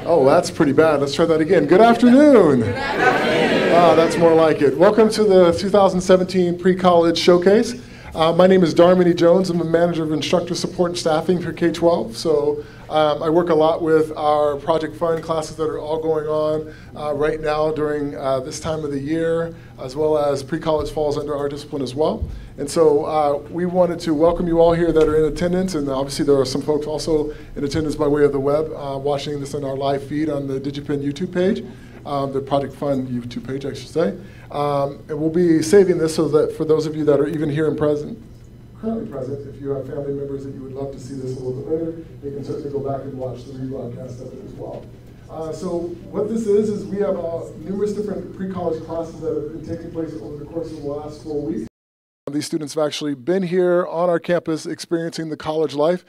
Oh, that's pretty bad. Let's try that again. Good afternoon. Good afternoon. That's more like it. Welcome to the 2017 Pre-College Showcase. My name is Darmany Jones. I'm the Manager of Instructor Support and Staffing for K-12. So I work a lot with our ProjectFUN classes that are all going on right now during this time of the year, as well as pre-college falls under our discipline as well. And so we wanted to welcome you all here that are in attendance, and obviously there are some folks also in attendance by way of the web watching this on our live feed on the DigiPen YouTube page, the ProjectFUN YouTube page, I should say. And we'll be saving this so that for those of you that are even here and currently present, if you have family members that you would love to see this a little bit later, they can certainly go back and watch the rebroadcast of it as well. So what this is we have numerous different pre-college classes that have been taking place over the course of the last 4 weeks. These students have actually been here on our campus experiencing the college life,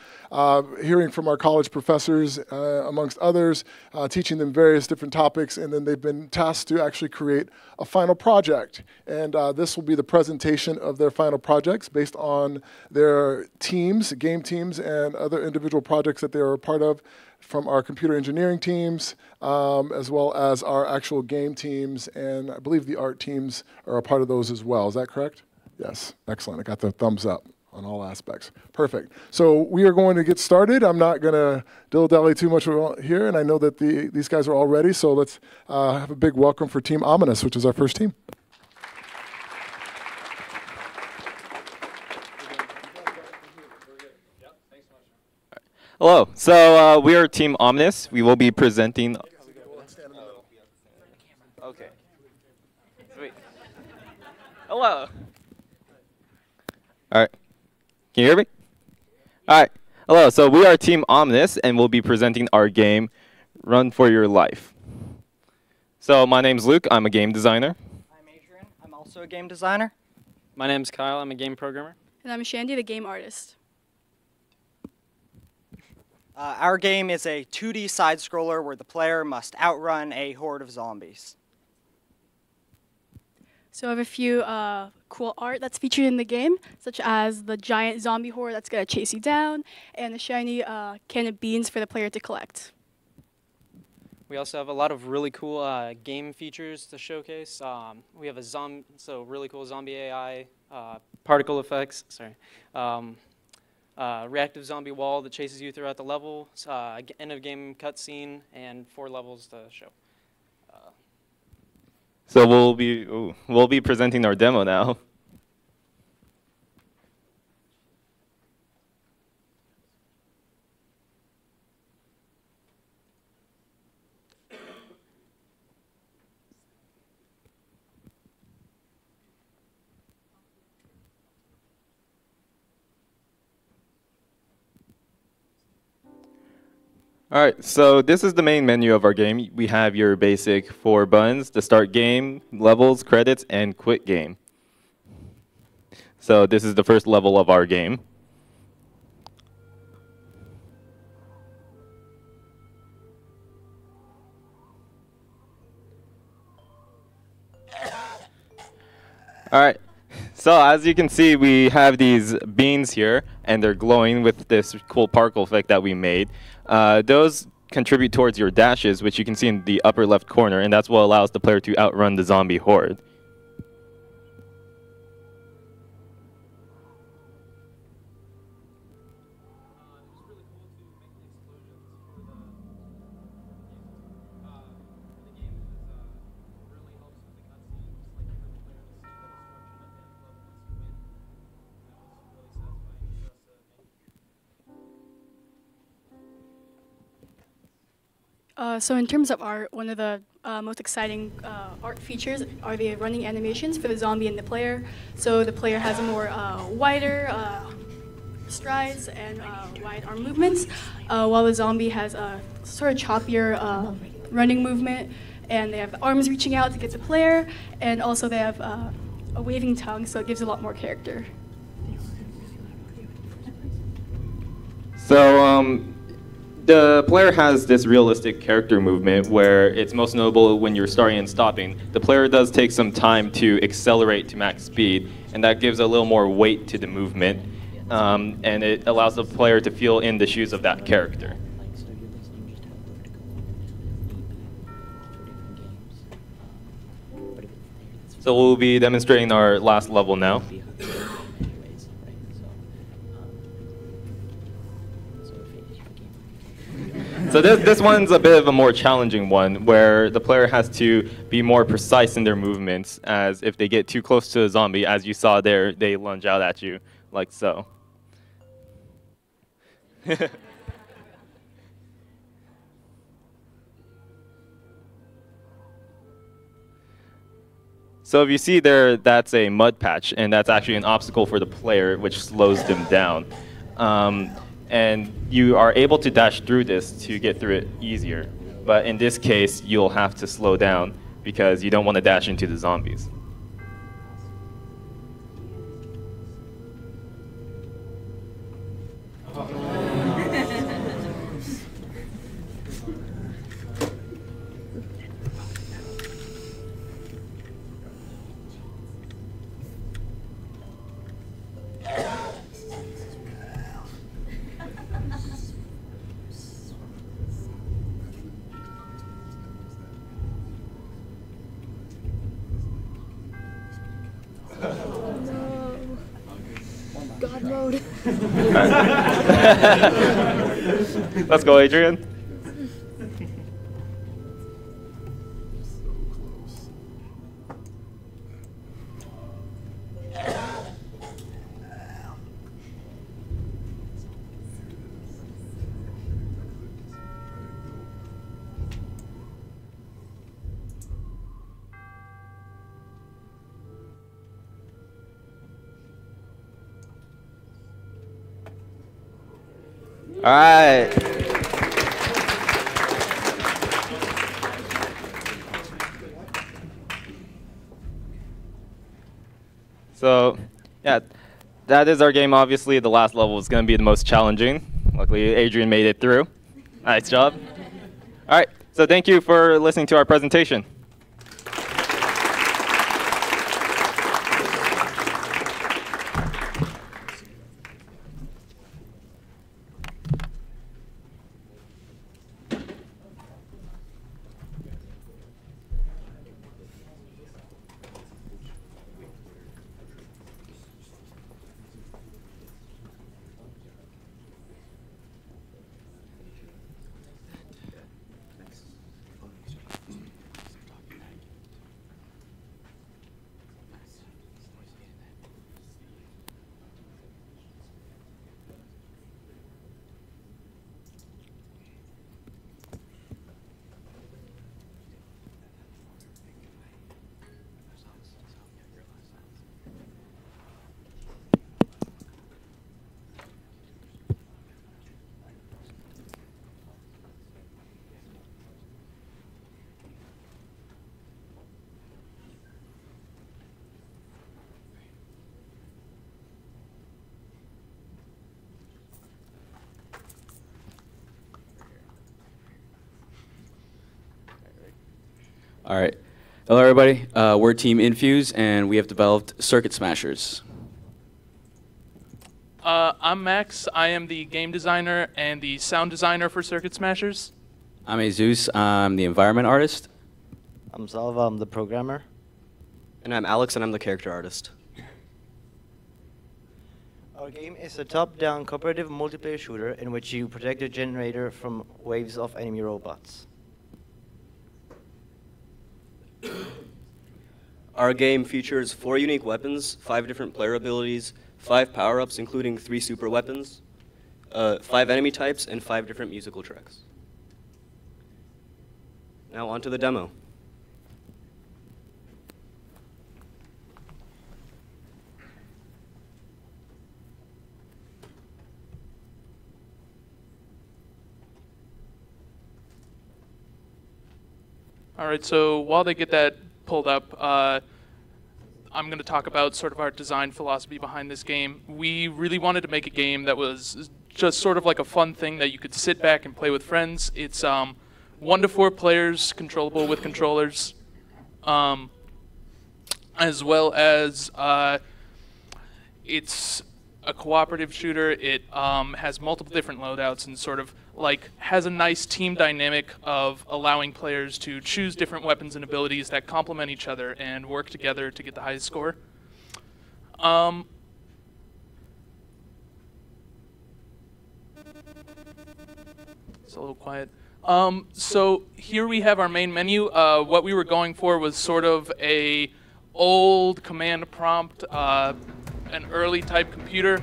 hearing from our college professors, amongst others, teaching them various different topics, and then they've been tasked to actually create a final project. And this will be the presentation of their final projects based on their teams, game teams, and other individual projects that they are a part of from our computer engineering teams, as well as our actual game teams, and I believe the art teams are a part of those as well. Is that correct? Yes, excellent. I got the thumbs up on all aspects. Perfect. So we are going to get started. I'm not going to dilly-dally too much here, and I know that these guys are all ready, so let's have a big welcome for Team Ominous, which is our first team. Hello. So we are Team Ominous. We will be presenting. Okay. Sweet. Hello. All right. Can you hear me? All right. Hello. So we are Team Ominous, and we'll be presenting our game, Run for Your Life. So my name's Luke. I'm a game designer. I'm Adrian. I'm also a game designer. My name's Kyle. I'm a game programmer. And I'm Shandy, the game artist. Our game is a 2D side-scroller where the player must outrun a horde of zombies. So I have a few cool art that's featured in the game, such as the giant zombie horde that's going to chase you down, and the shiny can of beans for the player to collect. We also have a lot of really cool game features to showcase. We have a really cool zombie AI, particle effects, reactive zombie wall that chases you throughout the level, end of game cutscene, and 4 levels to show. So we'll be presenting our demo now. All right, so this is the main menu of our game. We have your basic 4 buttons: to start game, levels, credits, and quit game. So this is the first level of our game. All right, so as you can see, we have these beans here, and they're glowing with this cool particle effect that we made. Those contribute towards your dashes, which you can see in the upper left corner, and that's what allows the player to outrun the zombie horde. So in terms of art, one of the most exciting art features are the running animations for the zombie and the player. So the player has a more wider strides and wide arm movements, while the zombie has a sort of choppier running movement, and they have the arms reaching out to get the player, and also they have a waving tongue, so it gives a lot more character. So the player has this realistic character movement where it's most notable when you're starting and stopping. The player does take some time to accelerate to max speed, and that gives a little more weight to the movement, and it allows the player to feel in the shoes of that character. So we'll be demonstrating our last level now. So this one's a bit of a more challenging one, where the player has to be more precise in their movements, as if they get too close to a zombie, as you saw there, they lunge out at you, like so. So if you see there, that's a mud patch, and that's actually an obstacle for the player, which slows them down. And you are able to dash through this to get through it easier. But in this case, you'll have to slow down because you don't want to dash into the zombies. God mode. Let's go, Adrian. All right. So, yeah, that is our game. Obviously, the last level is going to be the most challenging. Luckily, Adrian made it through. Nice job. All right, so thank you for listening to our presentation. All right. Hello, everybody. We're Team Infuse, and we have developed Circuit Smashers. I'm Max. I am the game designer and the sound designer for Circuit Smashers. I'm Jesus. I'm the environment artist. I'm Salva. I'm the programmer. And I'm Alex, and I'm the character artist. Our game is a top-down cooperative multiplayer shooter in which you protect the generator from waves of enemy robots. Our game features 4 unique weapons, 5 different player abilities, 5 power-ups, including 3 super weapons, 5 enemy types, and 5 different musical tracks. Now on to the demo. All right, so while they get that pulled up, I'm going to talk about sort of our design philosophy behind this game. We really wanted to make a game that was just sort of like a fun thing that you could sit back and play with friends. It's 1 to 4 players, controllable with controllers, as well as it's a cooperative shooter. It has multiple different loadouts and sort of like has a nice team dynamic of allowing players to choose different weapons and abilities that complement each other and work together to get the highest score. It's a little quiet. So here we have our main menu. What we were going for was sort of a old command prompt, an early type computer.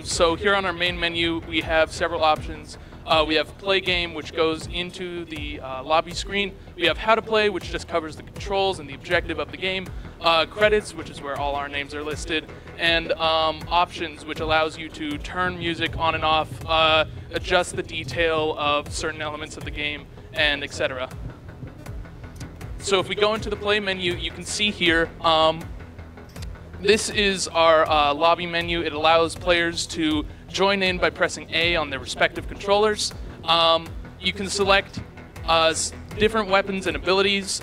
So here on our main menu, we have several options. We have play game, which goes into the lobby screen. We have how to play, which just covers the controls and the objective of the game. Credits, which is where all our names are listed. And options, which allows you to turn music on and off, adjust the detail of certain elements of the game, and etc. So if we go into the play menu, you can see here, this is our lobby menu. It allows players to join in by pressing A on their respective controllers. You can select different weapons and abilities.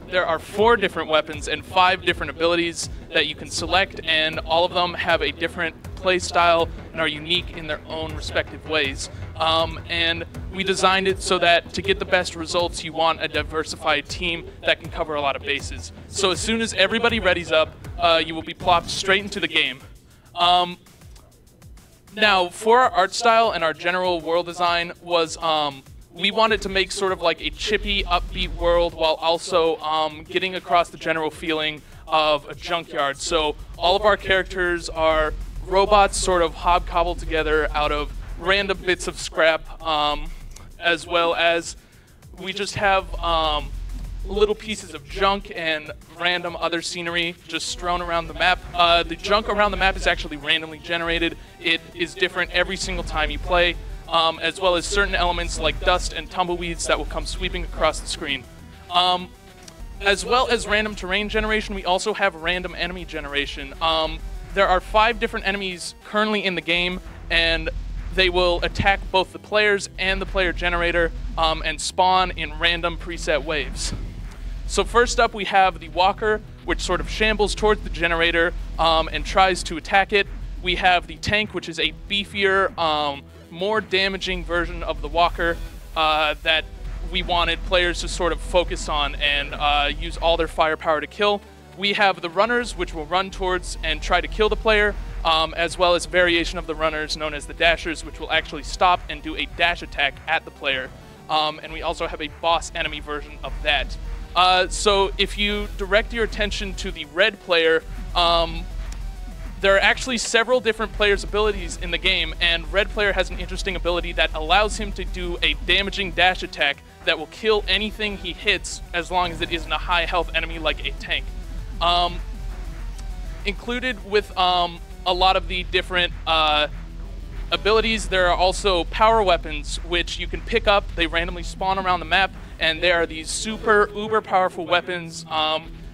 There are 4 different weapons and 5 different abilities that you can select, and all of them have a different play style and are unique in their own respective ways. And we designed it so that to get the best results, you want a diversified team that can cover a lot of bases. So as soon as everybody readies up, you will be plopped straight into the game. Now, for our art style and our general world design was, we wanted to make sort of like a chippy, upbeat world while also getting across the general feeling of a junkyard. So all of our characters are robots sort of hobcobbled together out of random bits of scrap, as well as we just have little pieces of junk and random other scenery just strewn around the map. The junk around the map is actually randomly generated. It is different every single time you play, as well as certain elements like dust and tumbleweeds that will come sweeping across the screen. As well as random terrain generation, we also have random enemy generation. There are 5 different enemies currently in the game, and they will attack both the players and the player generator and spawn in random preset waves. So first up we have the walker, which sort of shambles towards the generator and tries to attack it. We have the tank, which is a beefier, more damaging version of the walker that we wanted players to sort of focus on and use all their firepower to kill. We have the runners, which will run towards and try to kill the player, as well as a variation of the runners known as the dashers, which will actually stop and do a dash attack at the player. And we also have a boss enemy version of that. So if you direct your attention to the red player, there are actually several different players' abilities in the game, and red player has an interesting ability that allows him to do a damaging dash attack that will kill anything he hits as long as it isn't a high health enemy like a tank. Included with a lot of the different abilities, there are also power weapons which you can pick up. They randomly spawn around the map, and they are these super uber powerful weapons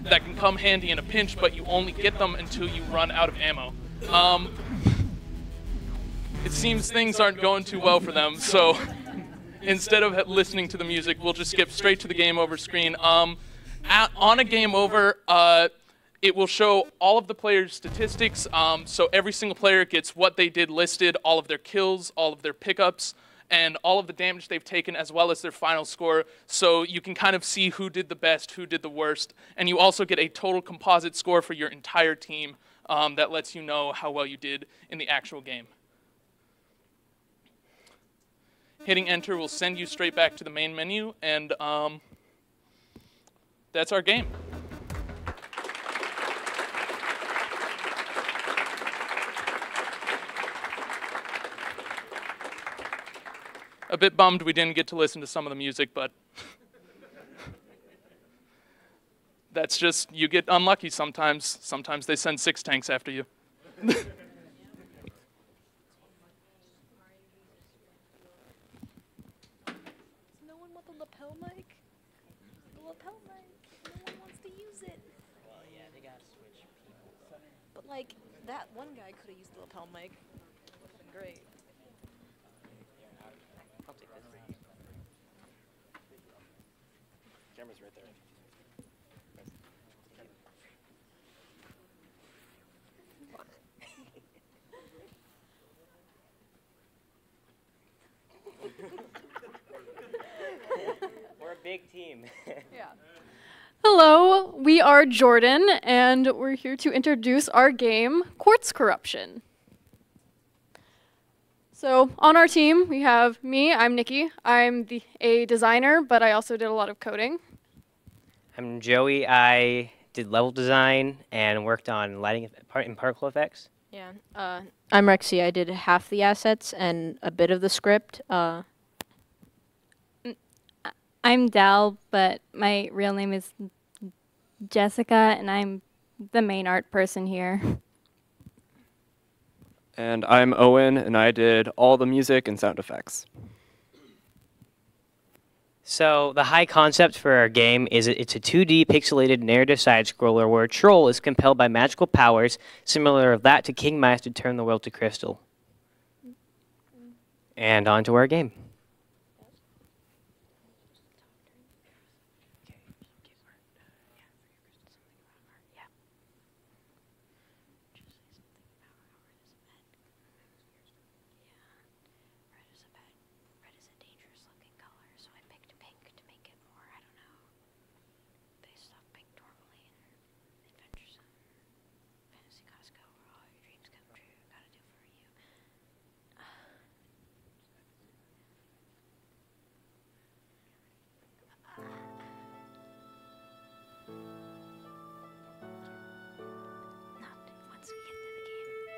that can come handy in a pinch, but you only get them until you run out of ammo. It seems things aren't going too well for them, so instead of listening to the music, we'll just skip straight to the game over screen. On a game over, it will show all of the players' statistics, so every single player gets what they did listed, all of their kills, all of their pickups, and all of the damage they've taken, as well as their final score, so you can kind of see who did the best, who did the worst, and you also get a total composite score for your entire team that lets you know how well you did in the actual game. Hitting enter will send you straight back to the main menu, and that's our game. A bit bummed we didn't get to listen to some of the music, but that's just, you get unlucky sometimes. Sometimes they send 6 tanks after you. Does no one want the lapel mic? The lapel mic. No one wants to use it. Well, yeah, they gotta switch people. But like, that one guy could have used the lapel mic. Would have been great. I'll take this. Camera's right there. We're a big team. Yeah. Hello, we are Jordan, and we're here to introduce our game, Quartz Corruption. So on our team, we have me, I'm Nikki. I'm a designer, but I also did a lot of coding. I'm Joey. I did level design and worked on lighting and particle effects. Yeah. I'm Rexy. I did half the assets and a bit of the script. I'm Dal, but my real name is Jessica, and I'm the main art person here. And I'm Owen, and I did all the music and sound effects. So the high concept for our game is it's a 2D pixelated narrative side-scroller where a troll is compelled by magical powers similar of that to King Midas to turn the world to crystal. And on to our game.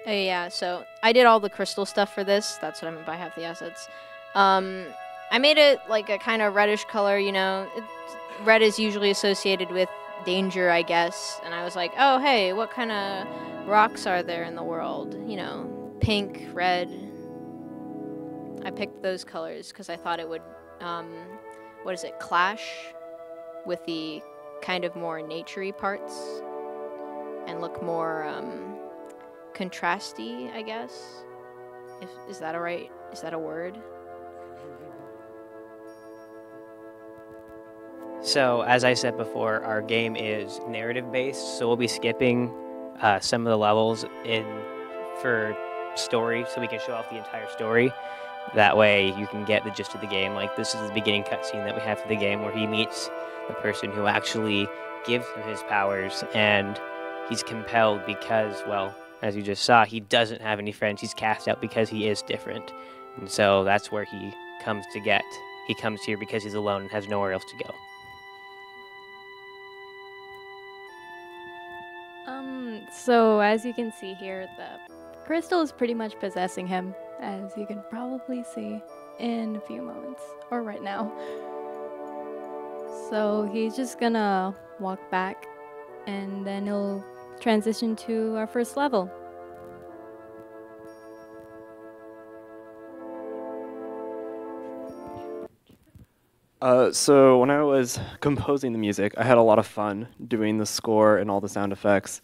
Yeah, so I did all the crystal stuff for this. That's what I meant by half the assets. I made it like a kind of reddish color, you know. Red is usually associated with danger, I guess. And I was like, oh, hey, what kind of rocks are there in the world? You know, pink, red. I picked those colors because I thought it would, clash with the kind of more naturey parts and look more, contrasty, I guess. Is that alright? Is that a word? So as I said before, our game is narrative based, so we'll be skipping some of the levels for story, so we can show off the entire story. That way you can get the gist of the game. Like this is the beginning cutscene that we have for the game where he meets the person who actually gives him his powers, and he's compelled because, well, as you just saw, he doesn't have any friends. He's cast out because he is different. And so that's where he comes to get. He comes here because he's alone and has nowhere else to go. So as you can see here, the crystal is pretty much possessing him, as you can probably see in a few moments, or right now. So he's just gonna walk back, and then he'll transition to our first level. So when I was composing the music, I had a lot of fun doing the score and all the sound effects.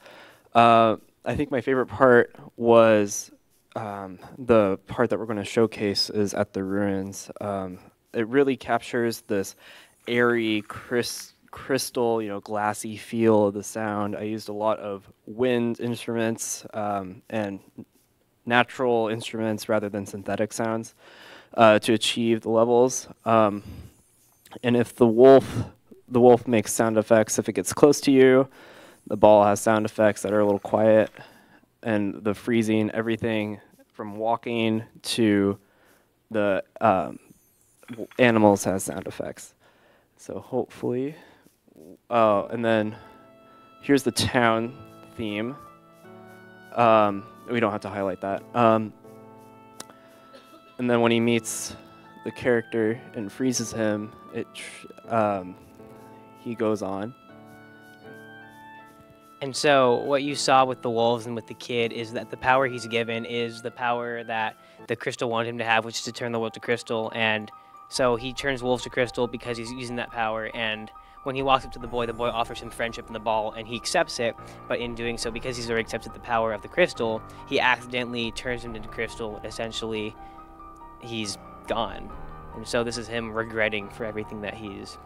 I think my favorite part was the part that we're going to showcase is at the ruins. It really captures this airy, crystal, glassy feel of the sound. I used a lot of wind instruments and natural instruments rather than synthetic sounds to achieve the levels. And if the wolf makes sound effects if it gets close to you. The ball has sound effects that are a little quiet, and the freezing, everything from walking to the animals has sound effects. So hopefully, and then here's the town theme. We don't have to highlight that. And then when he meets the character and freezes him, he goes on. And so what you saw with the wolves and with the kid is that the power he's given is the power that the crystal wanted him to have, which is to turn the world to crystal. And so he turns wolves to crystal because he's using that power. And when he walks up to the boy offers him friendship in the ball, and he accepts it. But in doing so, because he's already accepted the power of the crystal, he accidentally turns him into crystal. Essentially, he's gone. And so this is him regretting for everything that he's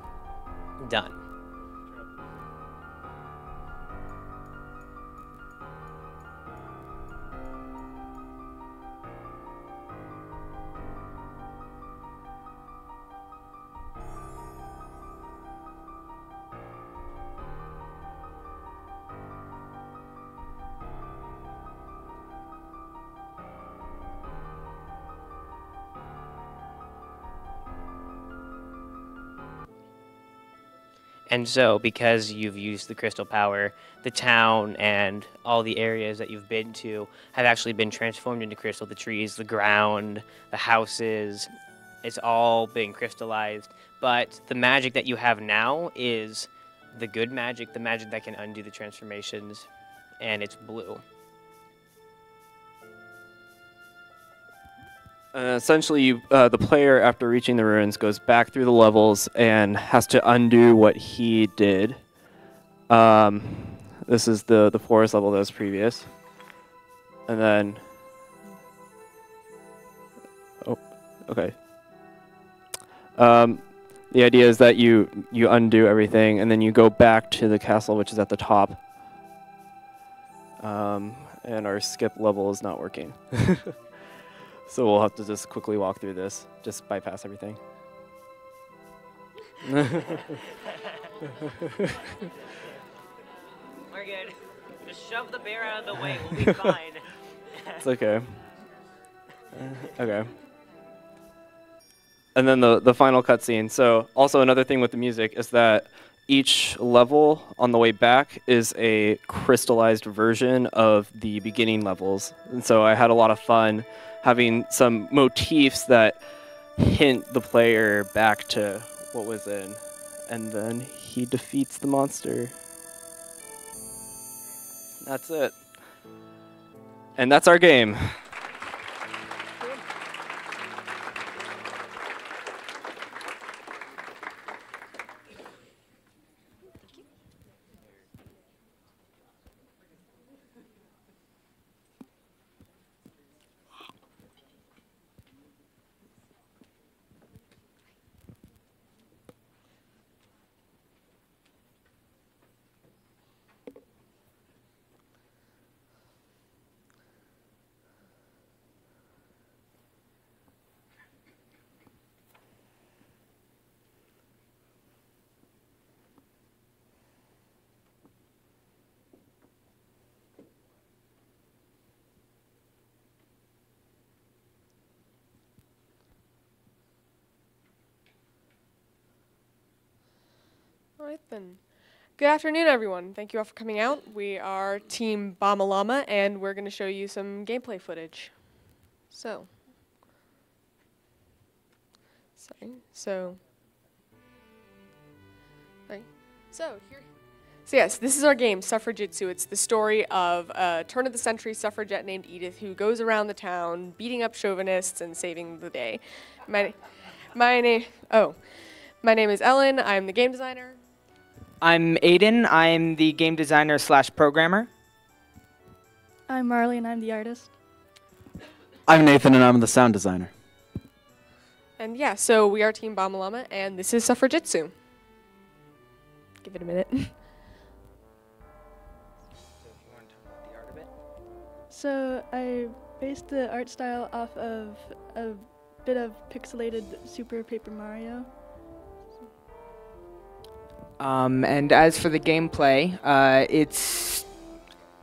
done. And so, because you've used the crystal power, the town and all the areas that you've been to have actually been transformed into crystal. The trees, the ground, the houses, it's all been crystallized. But the magic that you have now is the good magic, the magic that can undo the transformations, and it's blue. Essentially, the player, after reaching the ruins, goes back through the levels and has to undo what he did. This is the forest level that was previous. And then... Oh, okay. The idea is that you undo everything, and then you go back to the castle, which is at the top. And our skip level is not working. So we'll have to just quickly walk through this, just bypass everything. We're good. Just shove the bear out of the way, we'll be fine. It's okay. Okay. And then the final cutscene. So also another thing with the music is that each level on the way back is a crystallized version of the beginning levels. And so I had a lot of fun having some motifs that hint the player back to what was in. And then he defeats the monster. That's it. And that's our game. All right then. Good afternoon, everyone. Thank you all for coming out. We are Team Bomb Lama, and we're going to show you some gameplay footage. So yes, this is our game, Suffragitsu. It's the story of a turn-of-the-century suffragette named Edith who goes around the town beating up chauvinists and saving the day. My name is Ellen. I'm the game designer. I'm Aiden. I'm the game designer / programmer. I'm Marley, and I'm the artist. I'm Nathan, and I'm the sound designer. And yeah, so we are Team Bomb Lama, and this is Suffragitsu. Give it a minute. So I based the art style off of a bit of pixelated Super Paper Mario. And as for the gameplay, it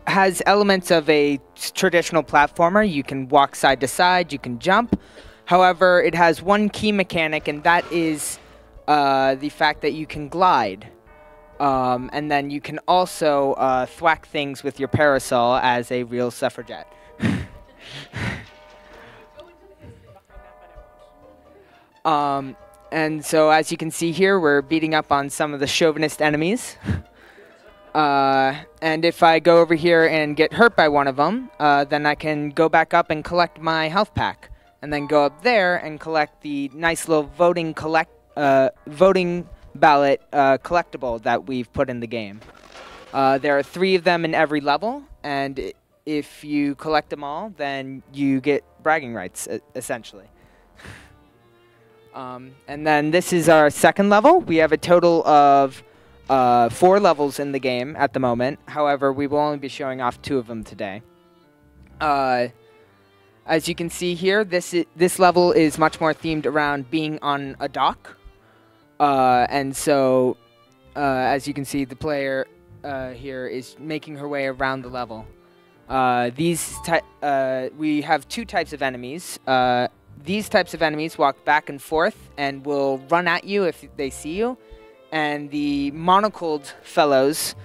has elements of a traditional platformer. You can walk side to side, you can jump. However, it has one key mechanic, and that is the fact that you can glide. And then you can also thwack things with your parasol as a real suffragette. And so as you can see here, we're beating up on some of the chauvinist enemies. And if I go over here and get hurt by one of them, then I can go back up and collect my health pack. And then go up there and collect the nice little voting ballot collectible that we've put in the game. There are 3 of them in every level, and if you collect them all, then you get bragging rights, essentially. And then this is our second level. We have a total of 4 levels in the game at the moment. However, we will only be showing off 2 of them today. As you can see here, this level is much more themed around being on a dock. And so, as you can see, the player here is making her way around the level. We have 2 types of enemies. These types of enemies walk back and forth and will run at you if they see you. and the monocled fellows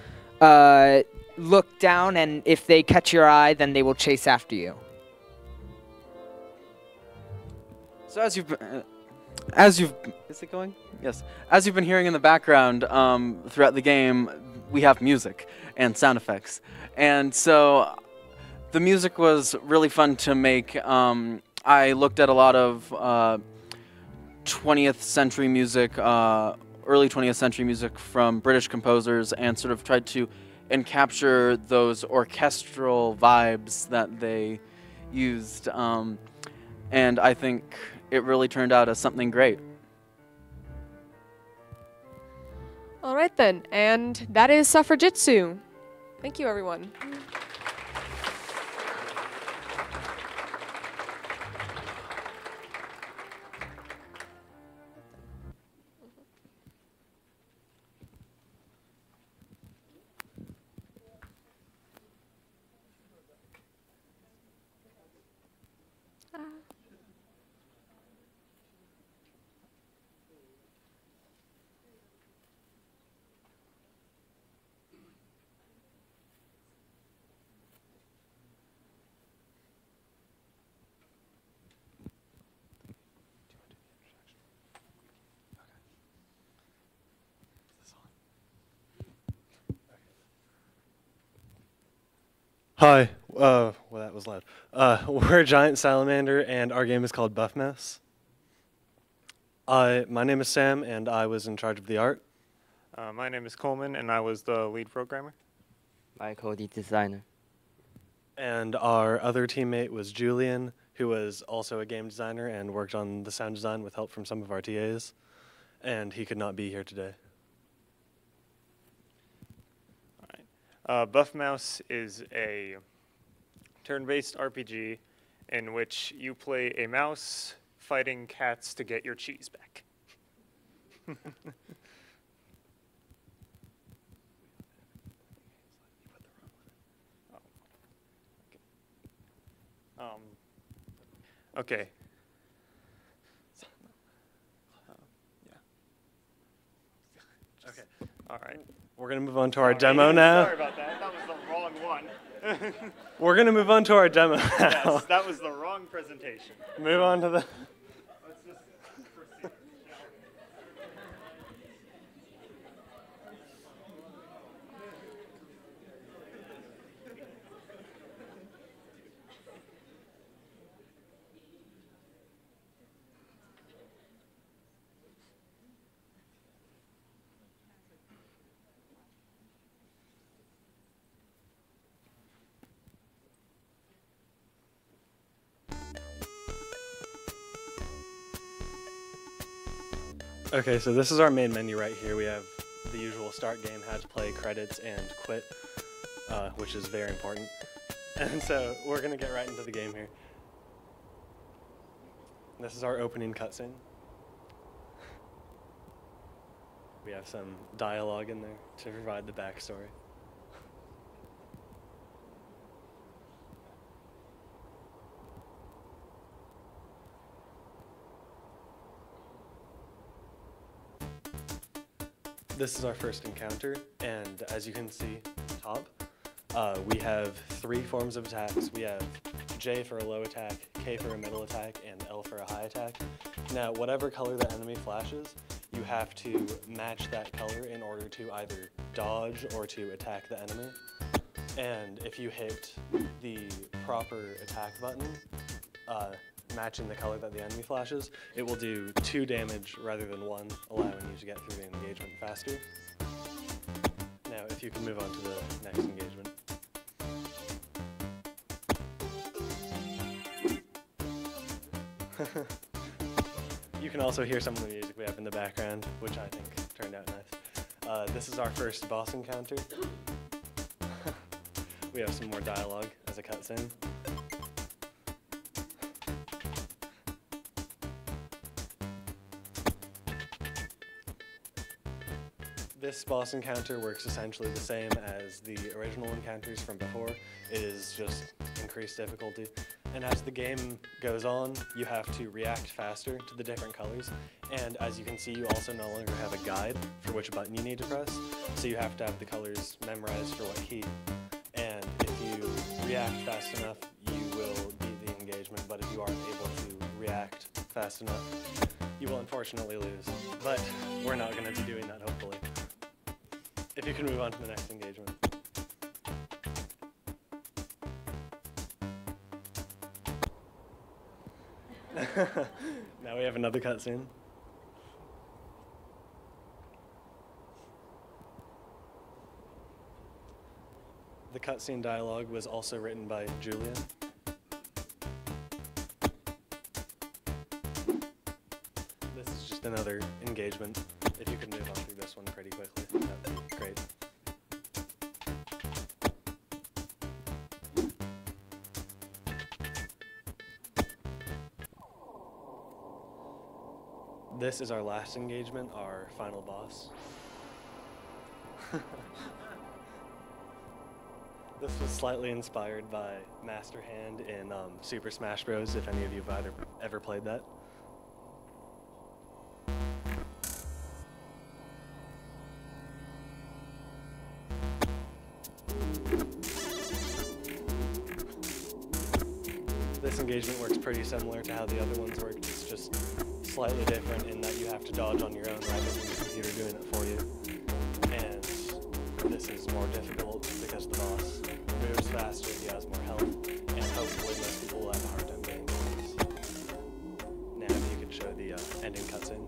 look down, and if they catch your eye, then they will chase after you. So as you've been hearing in the background throughout the game, we have music and sound effects, and so the music was really fun to make. I looked at a lot of 20th century music, early 20th century music from British composers, and sort of tried to capture those orchestral vibes that they used, and I think it really turned out as something great. All right then, and that is Suffragitsu. Thank you, everyone. Hi, well that was loud. We're a giant salamander and our game is called Buff Mouse. My name is Sam and I was in charge of the art. My name is Coleman and I was the lead programmer. Michael, the designer. And our other teammate was Julian, who was also a game designer and worked on the sound design with help from some of our TAs. And he could not be here today. Buff Mouse is a turn-based RPG in which you play a mouse fighting cats to get your cheese back. Okay. Okay. All right. We're going to move on to our demo now. Sorry about that. That was the wrong one. We're going to move on to our demo now. Yes, that was the wrong presentation. Move on to the... Let's just proceed. Okay, so this is our main menu right here. We have the usual start game, how to play, credits, and quit, which is very important. And so we're going to get right into the game here. This is our opening cutscene. We have some dialogue in there to provide the backstory. This is our first encounter, and as you can see top, we have 3 forms of attacks. We have J for a low attack, K for a middle attack, and L for a high attack. Now, whatever color the enemy flashes, you have to match that color in order to either dodge or to attack the enemy. And if you hit the proper attack button, matching the color that the enemy flashes, it will do 2 damage rather than 1, allowing you to get through the engagement faster. Now, if you can move on to the next engagement. You can also hear some of the music we have in the background, which I think turned out nice. This is our first boss encounter. We have some more dialogue as a cutscene. This boss encounter works essentially the same as the original encounters from before. It is just increased difficulty, And as the game goes on, you have to react faster to the different colors. And as you can see, you also no longer have a guide for which button you need to press. So you have to have the colors memorized for what key. And if you react fast enough, you will beat the engagement. But if you aren't able to react fast enough, you will unfortunately lose. But we're not going to be doing that, hopefully. If you can move on to the next engagement. Now we have another cutscene. The cutscene dialogue was also written by Julian. This is just another engagement. If you could move on through this one pretty quickly, that would be great. This is our last engagement, our final boss. This was slightly inspired by Master Hand in Super Smash Bros. If any of you have ever played that. This engagement works pretty similar to how the other ones worked. It's just slightly different in that you have to dodge on your own rather than the computer doing it for you. And this is more difficult because the boss moves faster, he has more health, and hopefully most people will have a hard time getting these. Now if you could show the ending cutscene.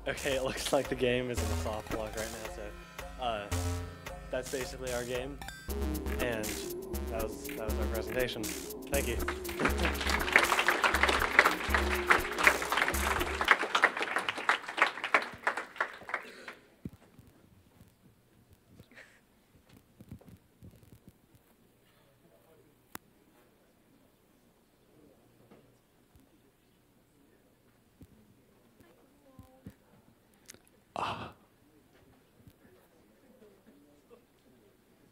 Okay, it looks like the game is in a soft lock right now, so that's basically our game, and that was our presentation. Thank you.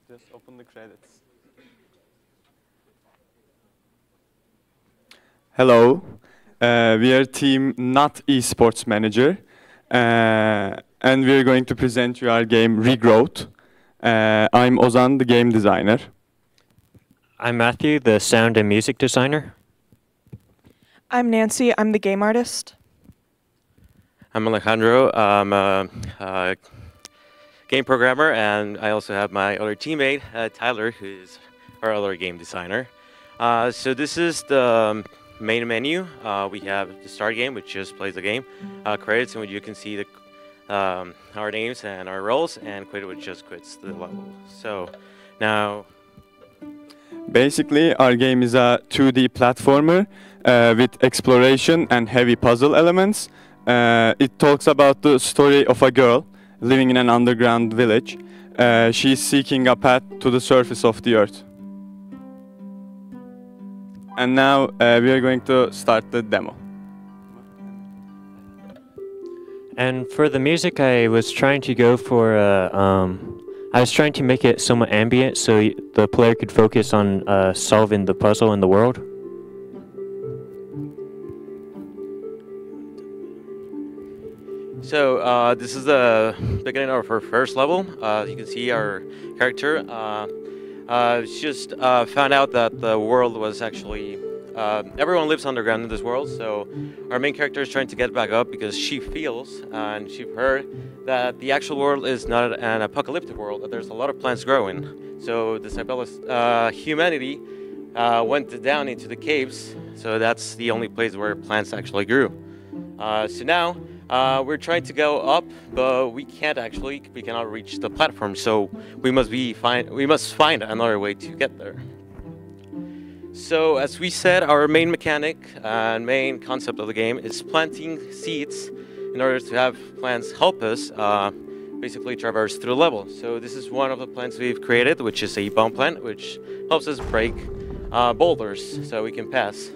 Just open the credits. Hello, we are team not eSports manager, and we are going to present you our game Regrowth. I'm Ozan, the game designer. I'm Matthew, the sound and music designer. I'm Nancy, I'm the game artist. I'm Alejandro, I'm a game programmer, and I also have my other teammate, Tyler, who's our other game designer. So this is the main menu. We have the start game, which just plays the game, credits, in which you can see the our names and our roles, and quit, which just quits the level. So now, basically, our game is a 2D platformer with exploration and heavy puzzle elements. It talks about the story of a girl living in an underground village. She's seeking a path to the surface of the earth. And now we are going to start the demo. and for the music, I was trying to go for I was trying to make it somewhat ambient so the player could focus on solving the puzzle in the world. So this is the beginning of our first level. You can see our character. She just found out that the world was actually everyone lives underground in this world. So our main character is trying to get back up because she feels and she heard that the actual world is not an apocalyptic world. That there's a lot of plants growing. So the humanity went down into the caves. So that's the only place where plants actually grew. So now. We're trying to go up, but we can't actually. We cannot reach the platform, so we must find another way to get there. So, as we said, our main mechanic and main concept of the game is planting seeds in order to have plants help us basically traverse through the level. So this is one of the plants we've created, which is a bomb plant, which helps us break boulders so we can pass.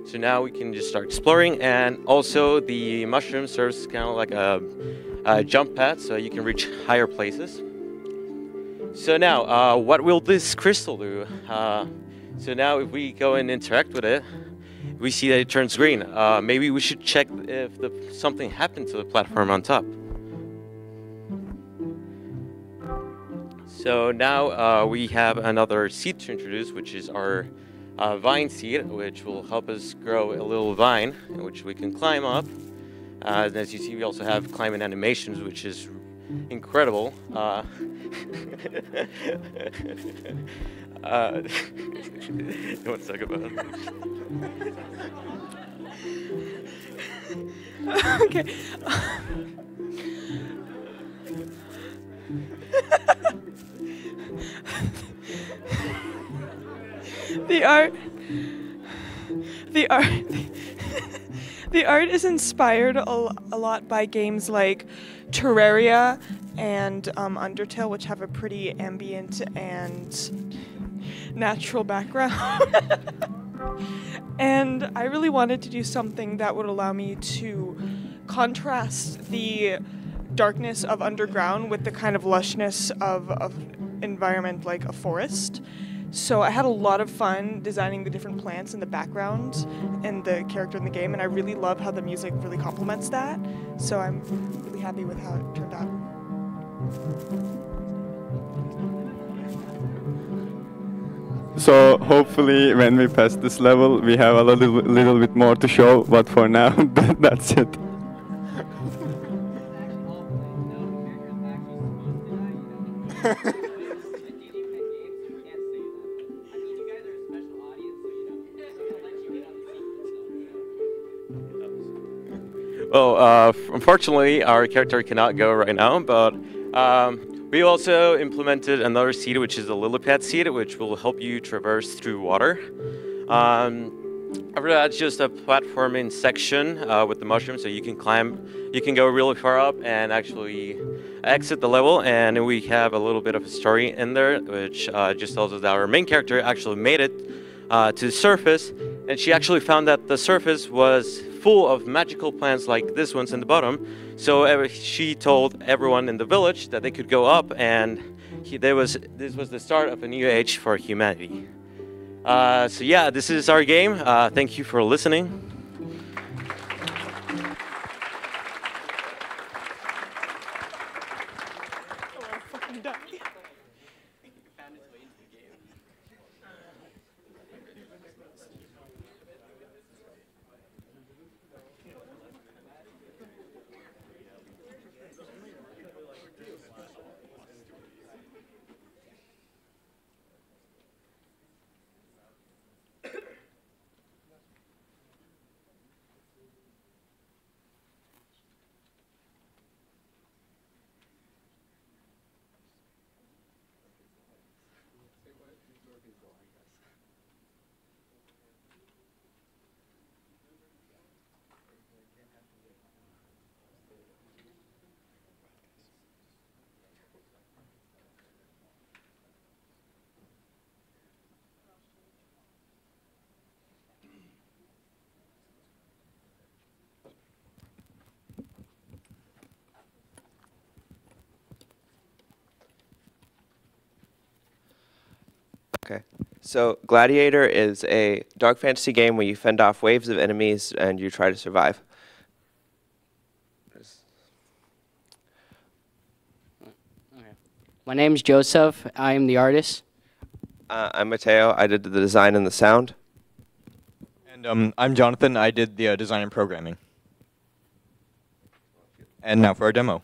So now we can just start exploring, and also the mushroom serves kind of like jump pad so you can reach higher places. So now, what will this crystal do? So now if we go and interact with it, we see that it turns green. Maybe we should check if something happened to the platform on top. So now we have another seed to introduce, which is our vine seed, which will help us grow a little vine, which we can climb up. As you see, we also have climbing animations, which is incredible. One second about it. Okay. The art is inspired a lot by games like Terraria and Undertale, which have a pretty ambient and natural background. And I really wanted to do something that would allow me to contrast the darkness of underground with the kind of lushness of environment like a forest. So I had a lot of fun designing the different plants in the background and the character in the game, and I really love how the music really complements that. So I'm really happy with how it turned out. So hopefully when we pass this level, we have a little bit more to show, but for now, that's it. Well, unfortunately, our character cannot go right now, but we also implemented another seed, which is the lily pad seed, which will help you traverse through water. After that, it's just a platforming section with the mushrooms, so you can climb, you can go really far up and actually exit the level, and we have a little bit of a story in there, which just tells us that our main character actually made it to the surface, and she actually found that the surface was full of magical plants like this one's in the bottom. So she told everyone in the village that they could go up, and this was the start of a new age for humanity. So yeah, this is our game. Thank you for listening. Okay, so Gladiator is a dark fantasy game where you fend off waves of enemies and you try to survive. My name's Joseph. I am the artist. I'm Mateo. I did the design and the sound. And I'm Jonathan. I did the design and programming. And now for our demo.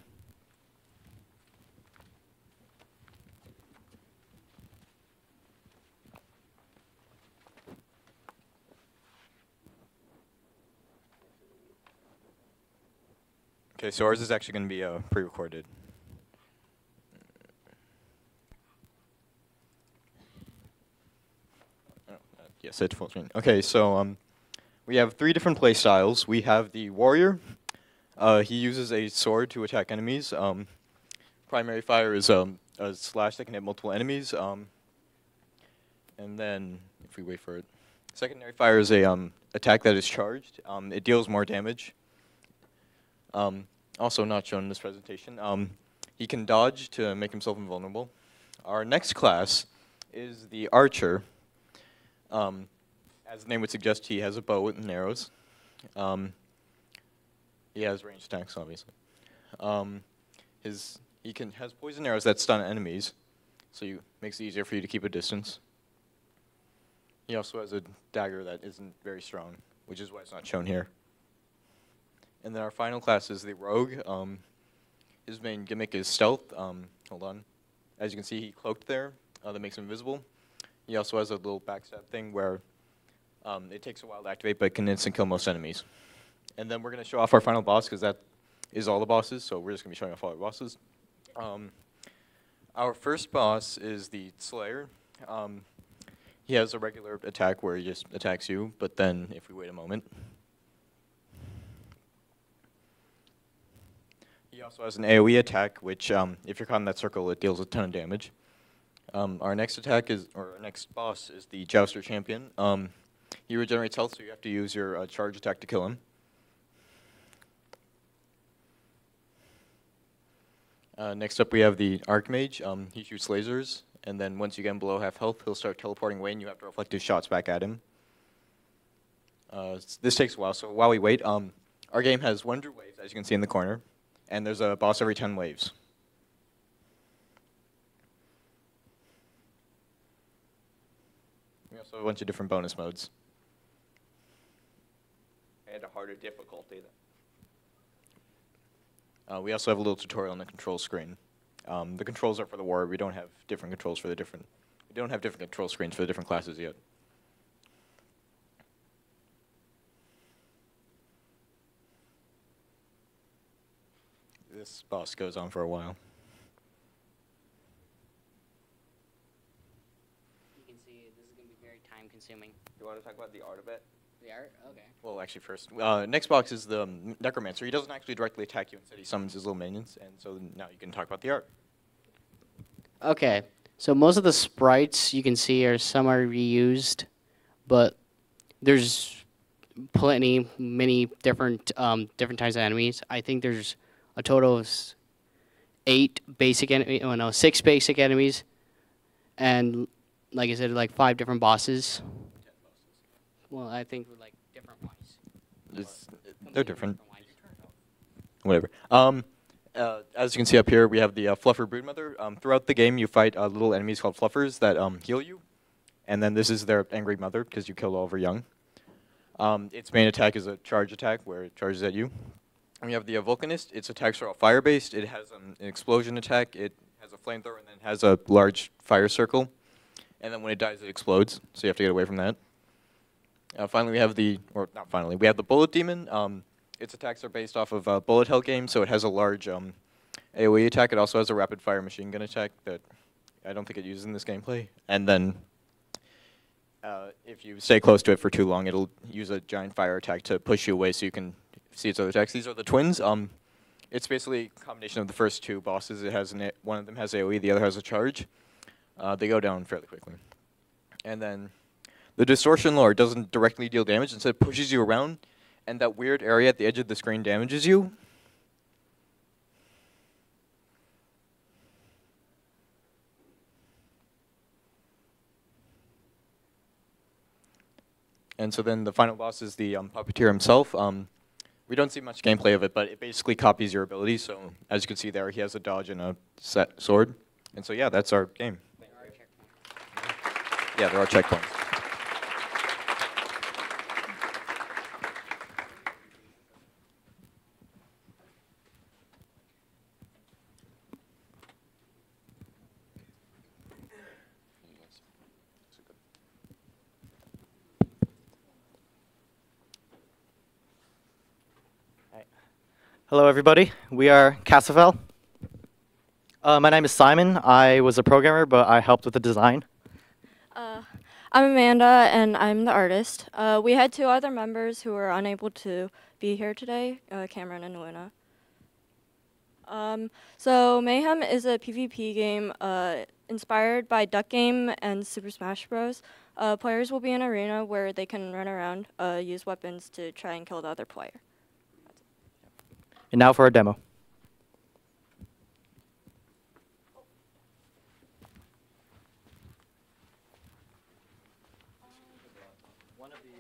Okay, so ours is actually going to be pre-recorded. Yes, it's full screen. Okay, so we have 3 different play styles. We have the warrior. He uses a sword to attack enemies. Primary fire is a slash that can hit multiple enemies. And then, if we wait for it, secondary fire is a attack that is charged. It deals more damage. also not shown in this presentation. He can dodge to make himself invulnerable. Our next class is the Archer. As the name would suggest, he has a bow and arrows. He has ranged attacks, obviously. He has poison arrows that stun enemies, so it makes it easier for you to keep a distance. He also has a dagger that isn't very strong, which is why it's not shown here. And then our final class is the Rogue. His main gimmick is stealth. Hold on. As you can see, he cloaked there. That makes him invisible. He also has a little backstab thing where it takes a while to activate, but can instant kill most enemies. And then we're going to show off our final boss, because that is all the bosses, so we're just going to be showing off all our bosses. Our first boss is the Slayer. He has a regular attack where he just attacks you, but then if we wait a moment. He also has an AoE attack, which if you're caught in that circle, it deals a ton of damage. Our next boss is the Jouster Champion. He regenerates health, so you have to use your charge attack to kill him. Next up, we have the Archmage. He shoots lasers, and then once you get him below half health, he'll start teleporting away, and you have to reflect his shots back at him. This takes a while, so while we wait, our game has 100 waves, as you can see in the corner, and there's a boss every 10 waves. We also have a bunch of different bonus modes. And a harder difficulty. We also have a little tutorial on the control screen. The controls are for the war. We don't have different controls for the different. We don't have different control screens for the different classes yet. This boss goes on for a while. You can see this is going to be very time consuming. You want to talk about the art a bit? The art? Okay. Well, actually, first, next box is the Necromancer. He doesn't actually directly attack you. Instead, he summons his little minions, and so now you can talk about the art. Okay, so most of the sprites you can see some are reused, but there's many different types of enemies. I think there's a total of 6 basic enemies, and like I said, like 5 different bosses. Well, I think like different ones. They're different. Whatever. As you can see up here, we have the Fluffer Broodmother. Throughout the game, you fight little enemies called Fluffers that heal you. And then this is their angry mother, because you killed all of her young. Its main attack is a charge attack, where it charges at you. And we have the Vulcanist. Its attacks are all fire-based. It has an explosion attack. It has a flamethrower, and then has a large fire circle. And then when it dies, it explodes, so you have to get away from that. Finally, we have we have the Bullet Demon. Its attacks are based off of a bullet hell game, so it has a large AoE attack. It also has a rapid fire machine gun attack that I don't think it uses in this gameplay. And then if you stay close to it for too long, it'll use a giant fire attack to push you away so you can see its other attacks. These are the twins. It's basically a combination of the first 2 bosses. It has one of them has AoE, the other has a charge. They go down fairly quickly. And then the Distortion Lord doesn't directly deal damage, instead pushes you around, and that weird area at the edge of the screen damages you. And so then the final boss is the Puppeteer himself. We don't see much gameplay of it, but it basically copies your abilities. So as you can see there, he has a dodge and a set sword. And so yeah, that's our game. Yeah, there are checkpoints. Hello, everybody. We are Casa. My name is Simon. I was a programmer, but I helped with the design. I'm Amanda, and I'm the artist. We had 2 other members who were unable to be here today, Cameron and Luna. So Mayhem is a PvP game inspired by Duck Game and Super Smash Bros. Players will be in an arena where they can run around, use weapons to try and kill the other player. And now for our demo. one of these.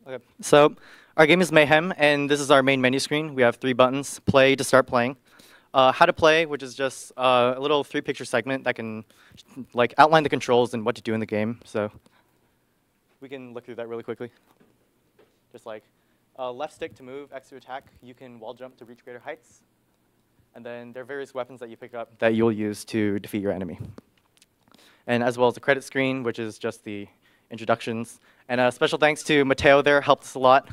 Okay, so our game is Mayhem, and this is our main menu screen. We have 3 buttons: play to start playing, how to play, which is just a little 3-picture segment that can like outline the controls and what to do in the game. So we can look through that really quickly. Just like left stick to move, X to attack. You can wall jump to reach greater heights. And then there are various weapons that you pick up that you'll use to defeat your enemy. And as well as the credit screen, which is just the introductions. And special thanks to Mateo there, helped us a lot.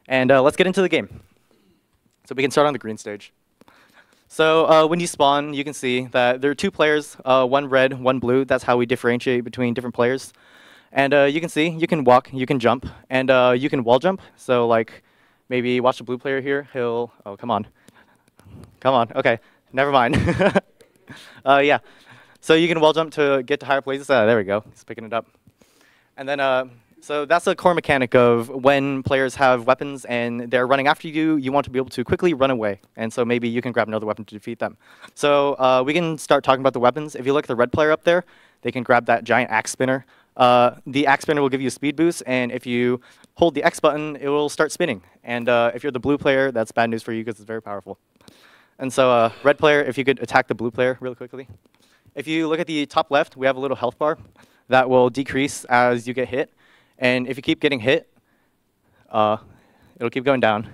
And let's get into the game. So we can start on the green stage. So when you spawn, you can see that there are 2 players, one red, one blue. That's how we differentiate between different players. And you can see, you can walk, you can jump, and you can wall jump. So like, maybe watch the blue player here. He'll, oh, come on. Come on, okay, never mind. Yeah, so you can wall jump to get to higher places. There we go, he's picking it up. And then, so that's a core mechanic of when players have weapons and they're running after you, you want to be able to quickly run away. And so maybe you can grab another weapon to defeat them. So we can start talking about the weapons. If you look at the red player up there, they can grab that giant axe spinner. The axe spinner will give you a speed boost, and if you hold the X button, it will start spinning. And if you're the blue player, that's bad news for you because it's very powerful. And so red player, if you could attack the blue player really quickly. If you look at the top left, we have a little health bar that will decrease as you get hit. And if you keep getting hit, it'll keep going down.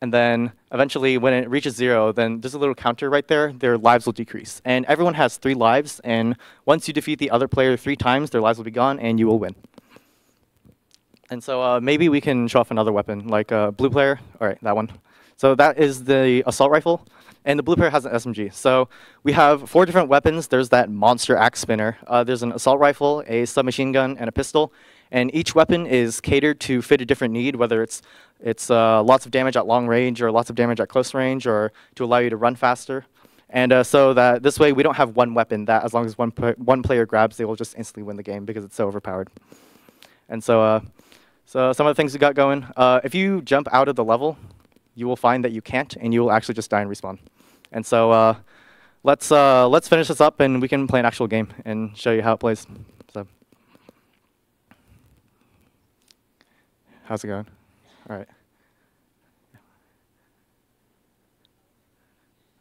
And then eventually when it reaches 0, then there's a little counter right there. Their lives will decrease. And everyone has 3 lives. And once you defeat the other player 3 times, their lives will be gone and you will win. And so maybe we can show off another weapon, like blue player. All right, that one. So that is the assault rifle. And the blue player has an SMG. So we have 4 different weapons. There's that monster axe spinner. There's an assault rifle, a submachine gun, and a pistol. And each weapon is catered to fit a different need, whether it's lots of damage at long range or lots of damage at close range or to allow you to run faster. And so that this way we don't have one weapon that as long as one player grabs, they will just instantly win the game because it's so overpowered. And so, so some of the things we got going, if you jump out of the level, you will find that you can't, and you will actually just die and respawn. And so let's finish this up, and we can play an actual game and show you how it plays. So, how's it going? All right.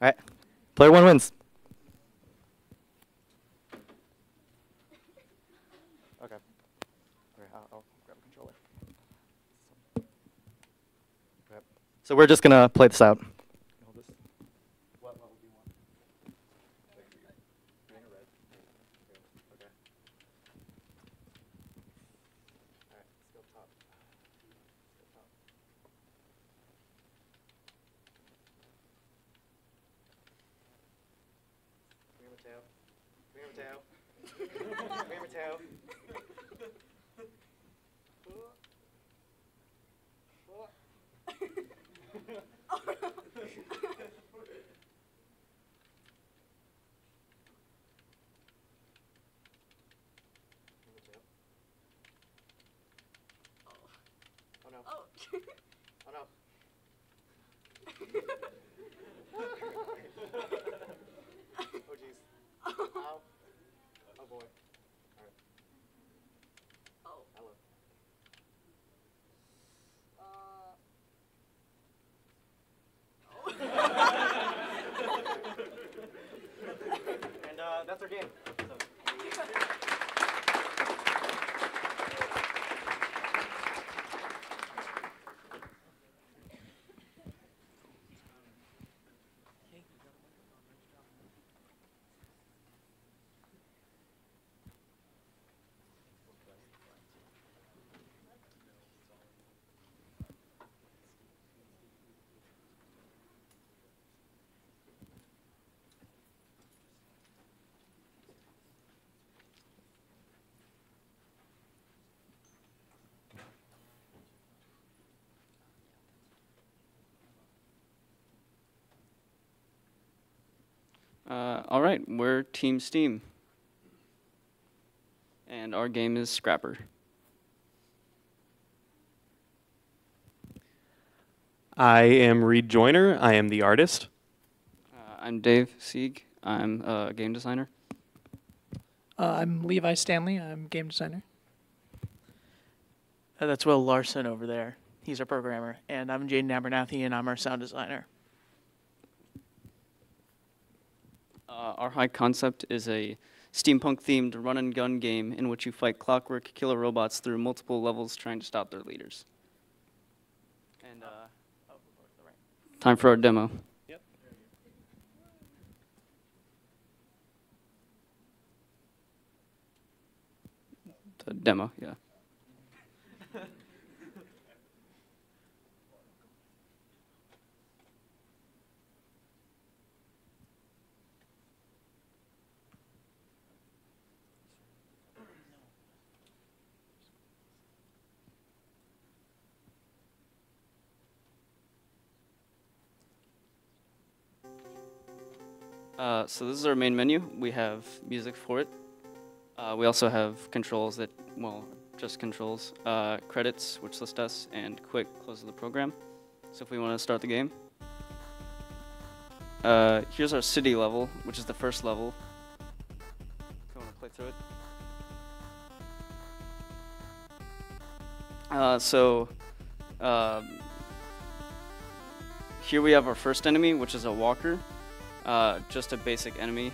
All right. Player 1 wins. Okay. Okay, I'll grab a controller. Yep. So we're just gonna play this out. What level do you want? Green or red? Okay. All right, let's go top. Let's go top. Come here, Mateo. Come here, Mateo. Come here, Mateo. Oh no. Oh. Oh no. Oh jeez. Ow. Oh boy. Alright. Oh. Hello. And that's our game. All right, we're Team Steam. And our game is Scrapper. I am Reed Joyner. I am the artist. I'm Dave Sieg. I'm a game designer. I'm Levi Stanley. I'm game designer. That's Will Larson over there. He's our programmer. And I'm Jaden Abernathy, and I'm our sound designer. Our high concept is a steampunk-themed run-and-gun game in which you fight clockwork killer robots through multiple levels trying to stop their leaders. And time for our demo. Yep. The demo, yeah. So this is our main menu. We have music for it. We also have controls that, well, just controls. Credits, which list us, and quick close of the program. So if we want to start the game. Here's our city level, which is the first level. If you want to play through it. Here we have our first enemy, which is a walker. Just a basic enemy.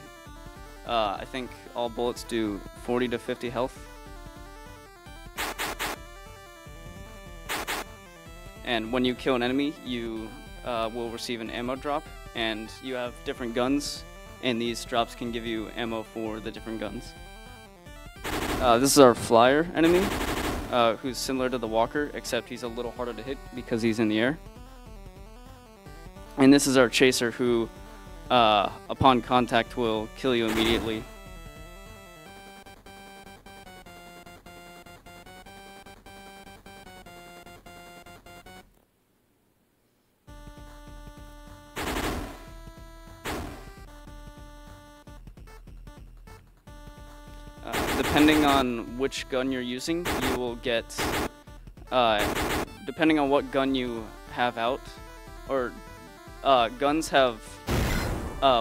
I think all bullets do 40 to 50 health. And when you kill an enemy, you will receive an ammo drop, and you have different guns, and these drops can give you ammo for the different guns. This is our flyer enemy, who's similar to the walker, except he's a little harder to hit because he's in the air. And this is our chaser, who upon contact will kill you immediately. Depending on which gun you're using, you will get, depending on what gun you have out, or guns have,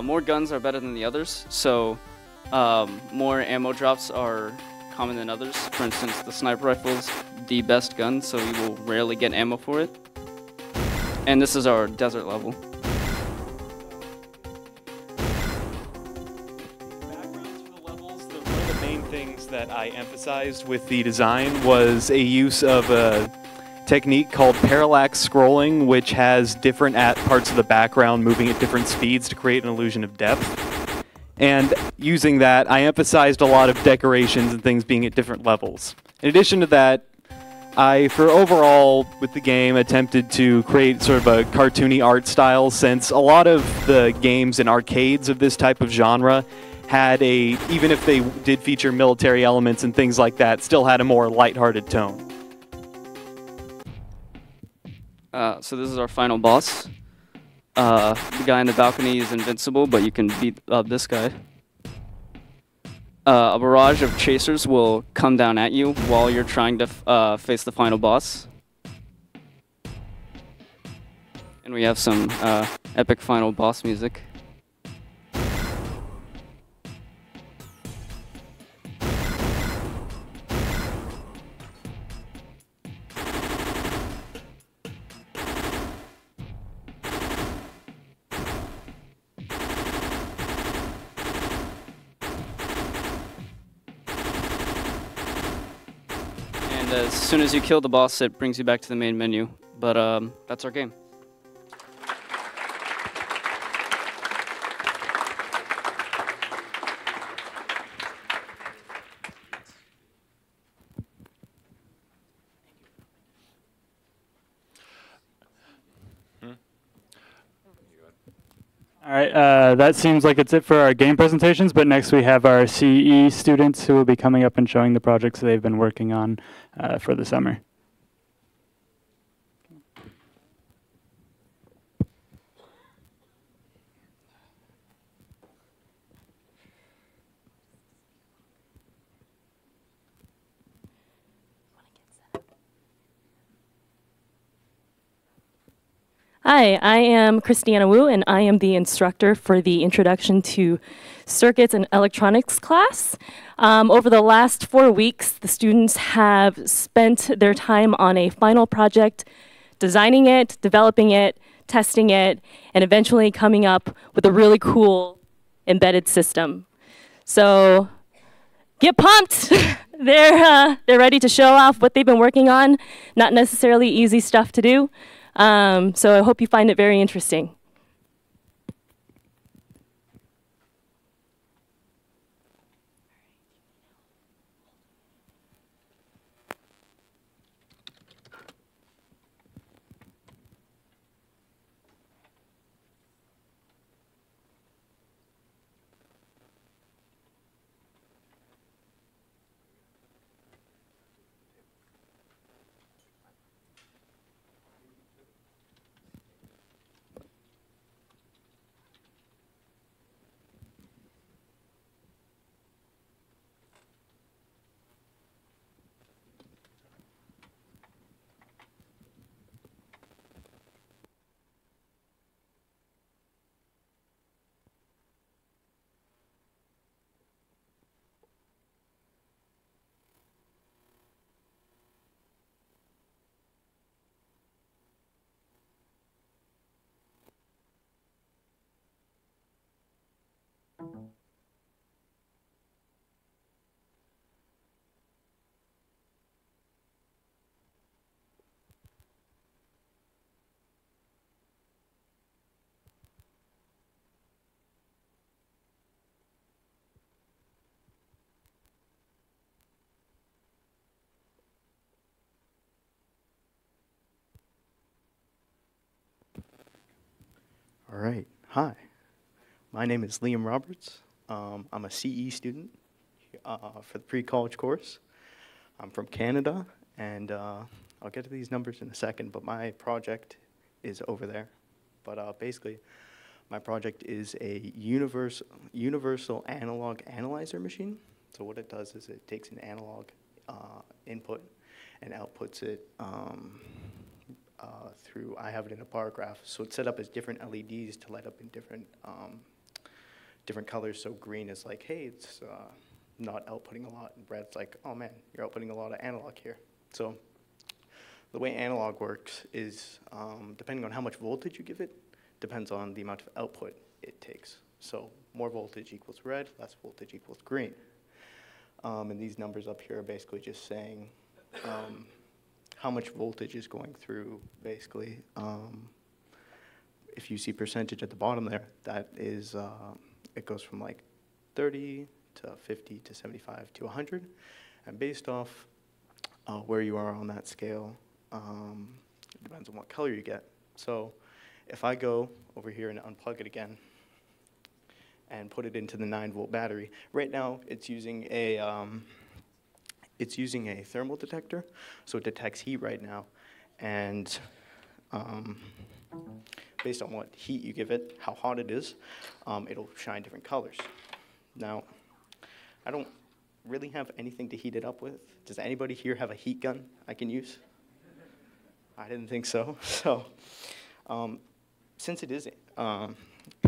more guns are better than the others, so more ammo drops are common than others. For instance, the sniper rifle is the best gun, so you will rarely get ammo for it. And this is our desert level. One of the main things that I emphasized with the design was a use of a technique called parallax scrolling, which has different parts of the background moving at different speeds to create an illusion of depth. And using that, I emphasized a lot of decorations and things being at different levels. In addition to that, for overall, with the game, attempted to create sort of a cartoony art style, since a lot of the games and arcades of this type of genre had even if they did feature military elements and things like that, still had a more lighthearted tone. So this is our final boss. The guy in the balcony is invincible, but you can beat up this guy. A barrage of chasers will come down at you while you're trying to face the final boss. And we have some epic final boss music. As soon as you kill the boss, it brings you back to the main menu. But that's our game. All right, that seems like it's it for our game presentations, but next we have our CE students who will be coming up and showing the projects they've been working on for the summer. Hi, I am Christiana Wu, and I am the instructor for the Introduction to Circuits and Electronics class. Over the last 4 weeks, the students have spent their time on a final project, designing it, developing it, testing it, and eventually coming up with a really cool embedded system. So get pumped! They're ready to show off what they've been working on. Not necessarily easy stuff to do. So I hope you find it very interesting. All right. Hi. My name is Liam Roberts. I'm a CE student for the pre-college course. I'm from Canada, and I'll get to these numbers in a second, but my project is over there. But basically, my project is a universal analog analyzer machine. So what it does is it takes an analog input and outputs it through, I have it in a bar graph. So it's set up as different LEDs to light up in different different colors. So green is like, hey, it's not outputting a lot. And red's like, oh man, you're outputting a lot of analog here. So the way analog works is, depending on how much voltage you give it, depends on the amount of output it takes. So more voltage equals red, less voltage equals green. And these numbers up here are basically just saying how much voltage is going through, basically. If you see percentage at the bottom there, that is, it goes from like 30 to 50 to 75 to 100. And based off where you are on that scale, it depends on what color you get. So if I go over here and unplug it again and put it into the 9-volt battery, right now it's using a thermal detector, so it detects heat right now, and based on what heat you give it, how hot it is, it'll shine different colors. Now, I don't really have anything to heat it up with. Does anybody here have a heat gun I can use? I didn't think so. So, since it is,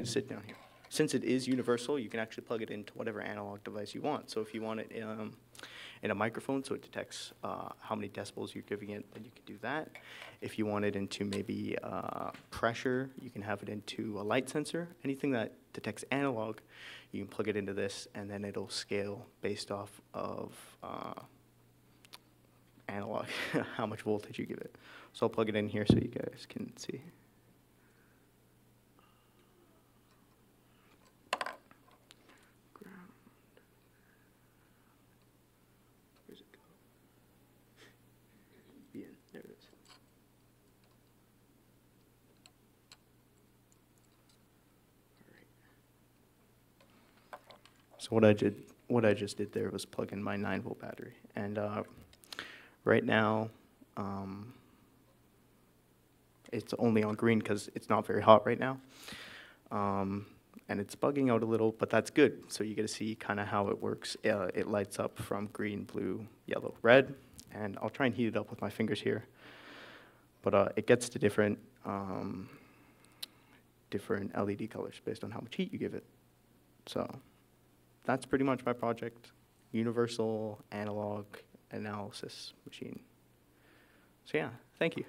sit down here. Since it is universal, you can actually plug it into whatever analog device you want. So if you want it in a microphone, so it detects how many decibels you're giving it, then you can do that. If you want it into maybe pressure, you can have it into a light sensor. Anything that detects analog, you can plug it into this, and then it'll scale based off of analog, how much voltage you give it. So I'll plug it in here so you guys can see. So what I just did there was plug in my 9-volt battery, and right now it's only on green because it's not very hot right now, and it's bugging out a little, but that's good. So you get to see kind of how it works. It lights up from green, blue, yellow, red, and I'll try and heat it up with my fingers here. But it gets to different different LED colors based on how much heat you give it. So that's pretty much my project, universal analog analysis machine. So yeah, thank you.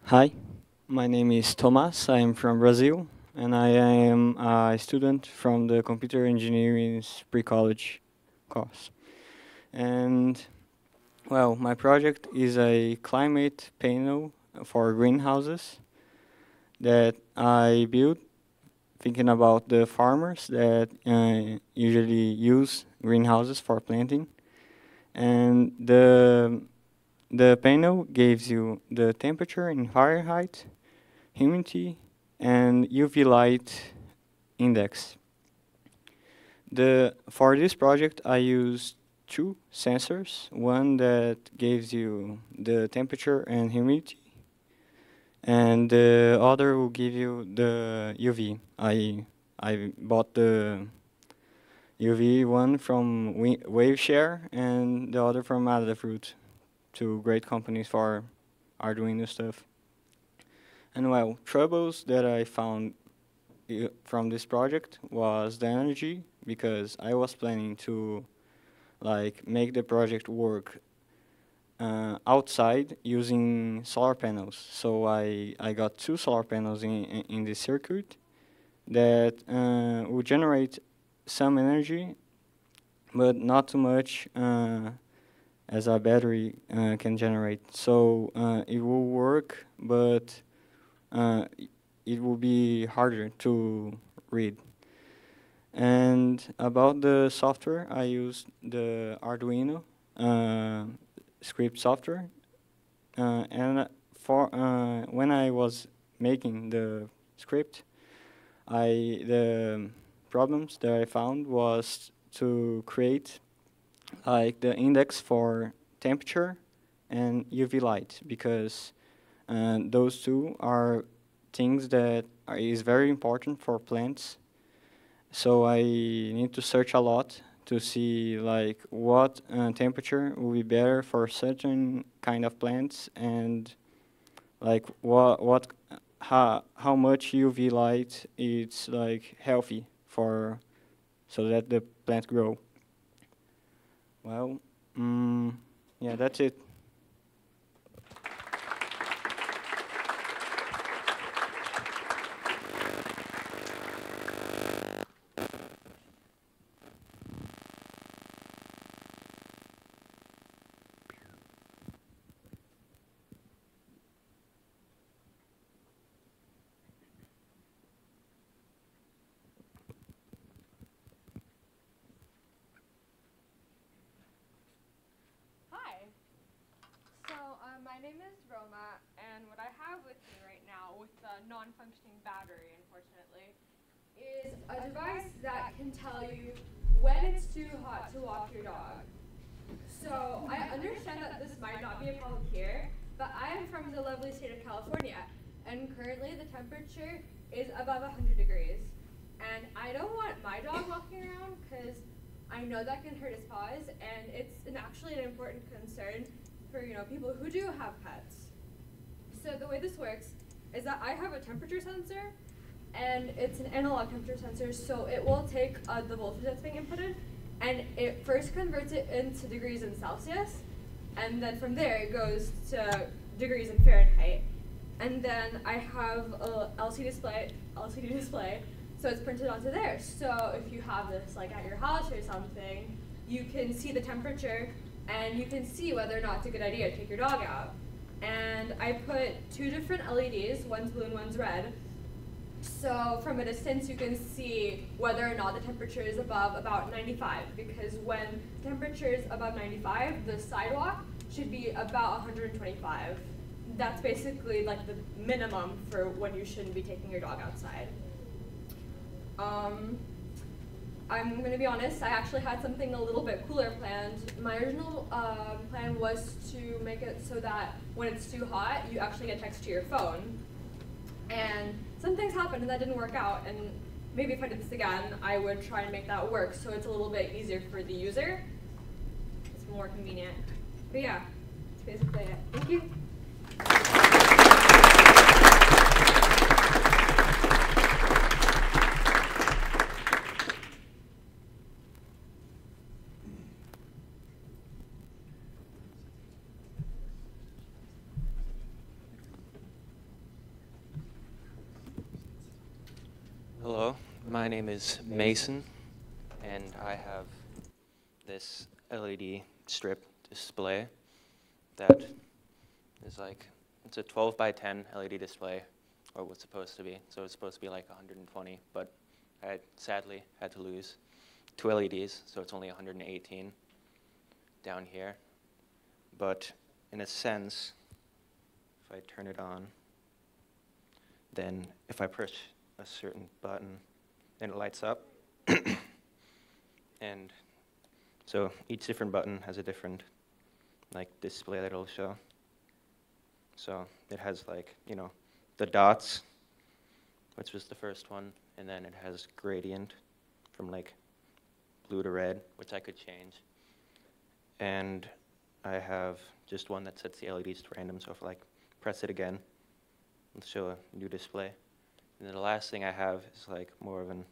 Hi, my name is Thomas. I am from Brazil, and I am a student from the Computer Engineering's pre-college course. And, well, my project is a climate panel for greenhouses that I built thinking about the farmers that usually use greenhouses for planting. And the panel gives you the temperature in Fahrenheit, humidity, and UV light index. For this project, I used two sensors, one that gives you the temperature and humidity, and the other will give you the UV. I bought the UV one from Waveshare and the other from Adafruit. Two great companies for Arduino stuff. And well, troubles that I found from this project was the energy, because I was planning to make the project work outside using solar panels. So I got two solar panels in this circuit that would generate some energy, but not too much as a battery can generate. So it will work, but it will be harder to read. And about the software, I used the Arduino script software. And for when I was making the script, the problems that I found was to create the index for temperature and UV light, because those two are things that is very important for plants. So I need to search a lot to see what temperature will be better for certain kind of plants, and how much UV light is healthy for so that the plant grow. Well, yeah, that's it. My name is Roma, and what I have with me right now, with the non-functioning battery, unfortunately, is a device that can tell you when it's too hot to walk your dog. So I understand that this might not be a problem here, but I am from the lovely state of California, and currently the temperature is above 100 degrees. And I don't want my dog walking around because I know that can hurt his paws, and it's actually an important concern for people who do have pets. So the way this works is that I have a temperature sensor, and it's an analog temperature sensor, so it will take the voltage that's being inputted, and it first converts it into degrees in Celsius, and then from there it goes to degrees in Fahrenheit. And then I have a LCD display, so it's printed onto there. So if you have this at your house or something, you can see the temperature, and you can see whether or not it's a good idea to take your dog out. And I put two different LEDs, one's blue and one's red. So from a distance you can see whether or not the temperature is above about 95, because when the temperature is above 95, the sidewalk should be about 125. That's basically the minimum for when you shouldn't be taking your dog outside. I'm going to be honest, I actually had something a little bit cooler planned. My original plan was to make it so that when it's too hot, you actually get text to your phone. And some things happened and that didn't work out, and maybe if I did this again, I would try and make that work so it's a little bit easier for the user. It's more convenient. But yeah, that's basically it. Thank you. Hello, my name is Mason, and I have this LED strip display that is like, it's a 12 by 10 LED display, or what's supposed to be. So it's supposed to be like 120, but I sadly had to lose 2 LEDs, so it's only 118 down here. But in a sense, if I turn it on, then if I push a certain button, then it lights up. And so each different button has a different like display that it'll show. So it has like, you know, the dots, which was the first one, and then it has gradient from like blue to red, which I could change. And I have just one that sets the LEDs to random, so if I like press it again, it'll show a new display. And then the last thing I have is like more of an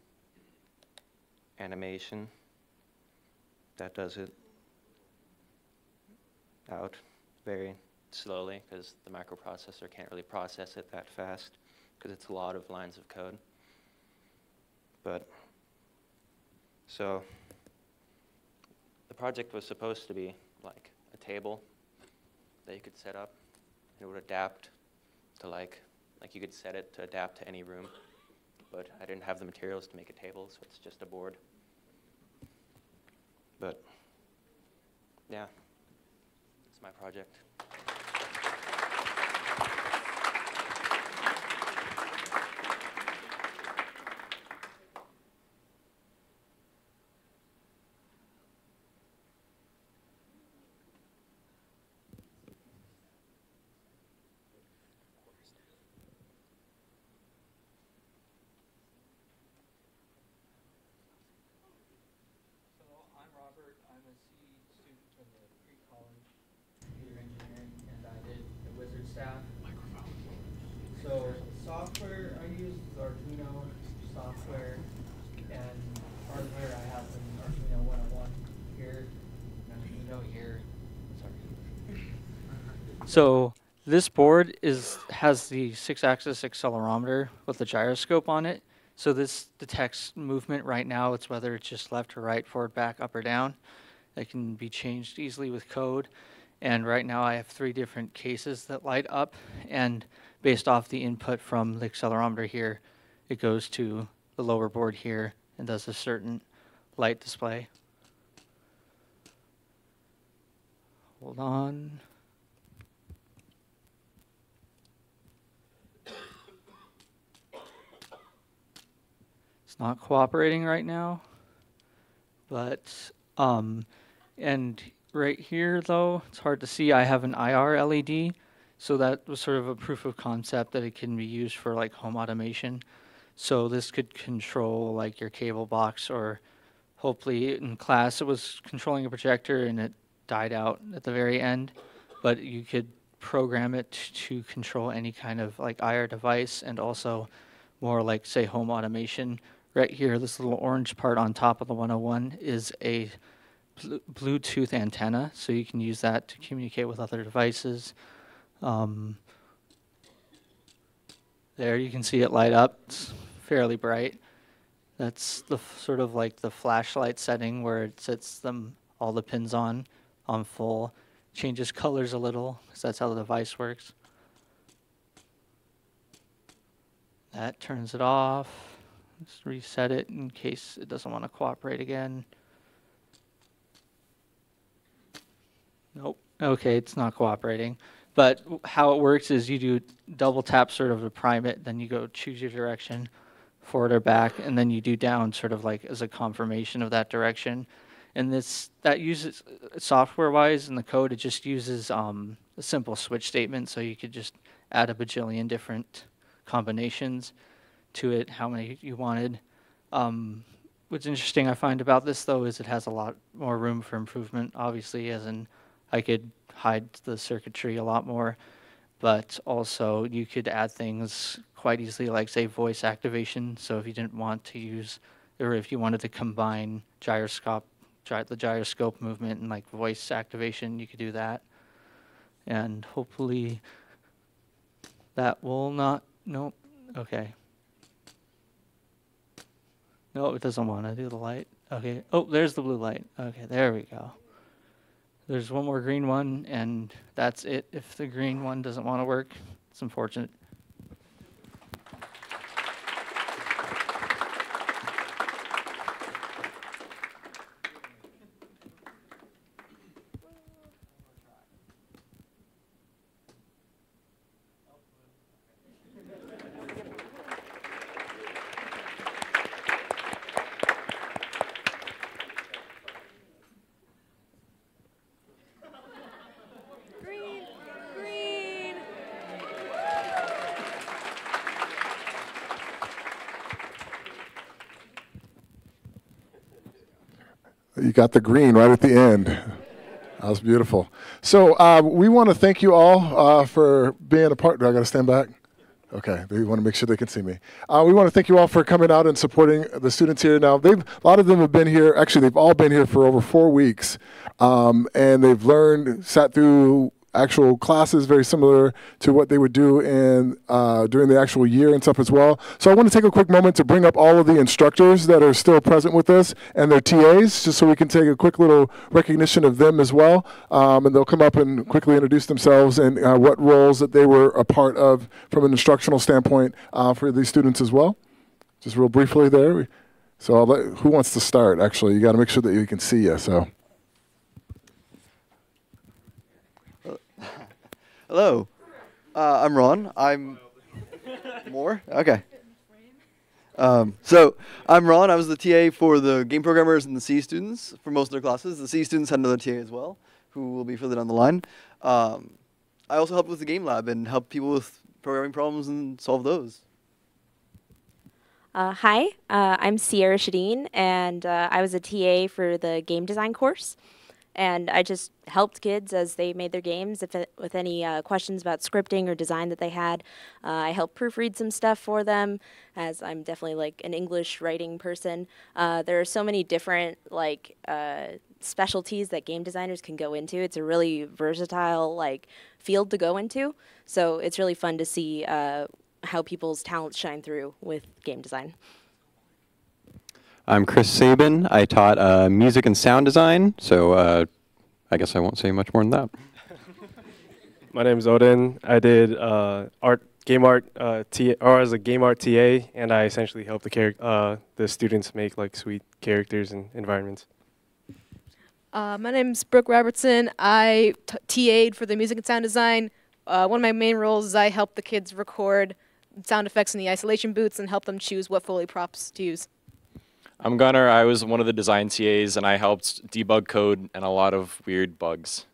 animation that does it out very slowly because the microprocessor can't really process it that fast because it's a lot of lines of code. But so the project was supposed to be like a table that you could set up and it would adapt to like you could set it to adapt to any room, but I didn't have the materials to make a table, so it's just a board. But yeah, it's my project. So software, I use Arduino software, and hardware, I have an Arduino 101 here, an Arduino here. Sorry. So this board has the 6-axis accelerometer with the gyroscope on it. So this detects movement right now. It's whether it's just left or right, forward, back, up, or down. That can be changed easily with code. And right now I have 3 different cases that light up, and based off the input from the accelerometer here, it goes to the lower board here and does a certain light display. Hold on. It's not cooperating right now, but and right here though, it's hard to see, I have an IR LED. So that was sort of a proof of concept that it can be used for like home automation. So this could control like your cable box, or hopefully in class it was controlling a projector and it died out at the very end. But you could program it to control any kind of like IR device, and also more like say home automation. Right here, this little orange part on top of the 101 is a Bluetooth antenna. So you can use that to communicate with other devices. There you can see it light up. It's fairly bright. That's the sort of like the flashlight setting where it sets them all the pins on full. Changes colors a little because that's how the device works. That turns it off. Just reset it in case it doesn't want to cooperate again. Nope. Okay, it's not cooperating. But how it works is you do double tap sort of to prime it, then you go choose your direction, forward or back, and then you do down sort of like as a confirmation of that direction. And that uses, software-wise in the code, it just uses a simple switch statement, so you could just add a bajillion different combinations to it, how many you wanted. What's interesting I find about this, though, is it has a lot more room for improvement, obviously, as in I could hide the circuitry a lot more, but also you could add things quite easily, like, say, voice activation. So if you didn't want to use, or if you wanted to combine the gyroscope movement and like voice activation, you could do that. And hopefully that will not, nope, okay. No, it doesn't want to do the light. Okay, oh, there's the blue light. Okay, there we go. There's one more green one, and that's it. If the green one doesn't want to work, it's unfortunate. You got the green right at the end. That was beautiful. So we want to thank you all for being a part. Do I got to stand back? Okay, they want to make sure they can see me. We want to thank you all for coming out and supporting the students here. Now, a lot of them have been here. Actually, they've all been here for over 4 weeks, and they've learned, sat through actual classes very similar to what they would do in during the actual year and stuff as well. So I want to take a quick moment to bring up all of the instructors that are still present with us and their TAs, just so we can take a quick little recognition of them as well. And they'll come up and quickly introduce themselves and what roles that they were a part of from an instructional standpoint for these students as well. Just real briefly there. So I'll let, who wants to start? Actually, you got to make sure that you can see you. So. Hello, I'm Ron. I'm more? Okay. So I'm Ron. I was the TA for the game programmers and the C students for most of their classes. The C students had another TA as well, who will be further down the line. I also helped with the game lab and help people with programming problems and solve those. Hi, I'm Sierra Shadeen, and I was a TA for the game design course. And I just helped kids as they made their games with any questions about scripting or design that they had. I helped proofread some stuff for them, as I'm definitely like an English writing person. There are so many different specialties that game designers can go into. It's a really versatile field to go into. So it's really fun to see how people's talents shine through with game design. I'm Chris Sabin. I taught music and sound design, so I guess I won't say much more than that. My name is Odin. I did game art TA, or as a game art TA, and I essentially helped the students make sweet characters and environments. My name's Brooke Robertson. I TA'd for the music and sound design. One of my main roles is I help the kids record sound effects in the isolation booths and help them choose what Foley props to use. I'm Gunnar. I was one of the design TAs, and I helped debug code and a lot of weird bugs.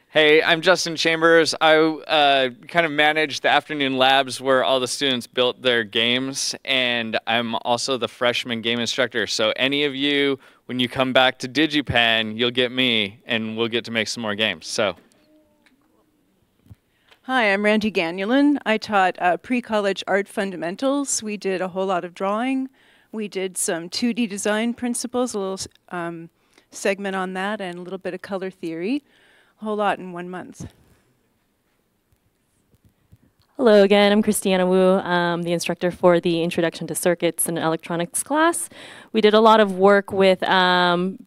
Hey, I'm Justin Chambers. I kind of managed the afternoon labs where all the students built their games, and I'm also the freshman game instructor. So any of you, when you come back to DigiPen, you'll get me, and we'll get to make some more games. So. Hi, I'm Randy Gannulin. I taught pre-college art fundamentals. We did a whole lot of drawing. We did some 2D design principles, a little segment on that, and a little bit of color theory. A whole lot in 1 month. Hello again, I'm Christiana Wu, the instructor for the Introduction to Circuits and Electronics class. We did a lot of work with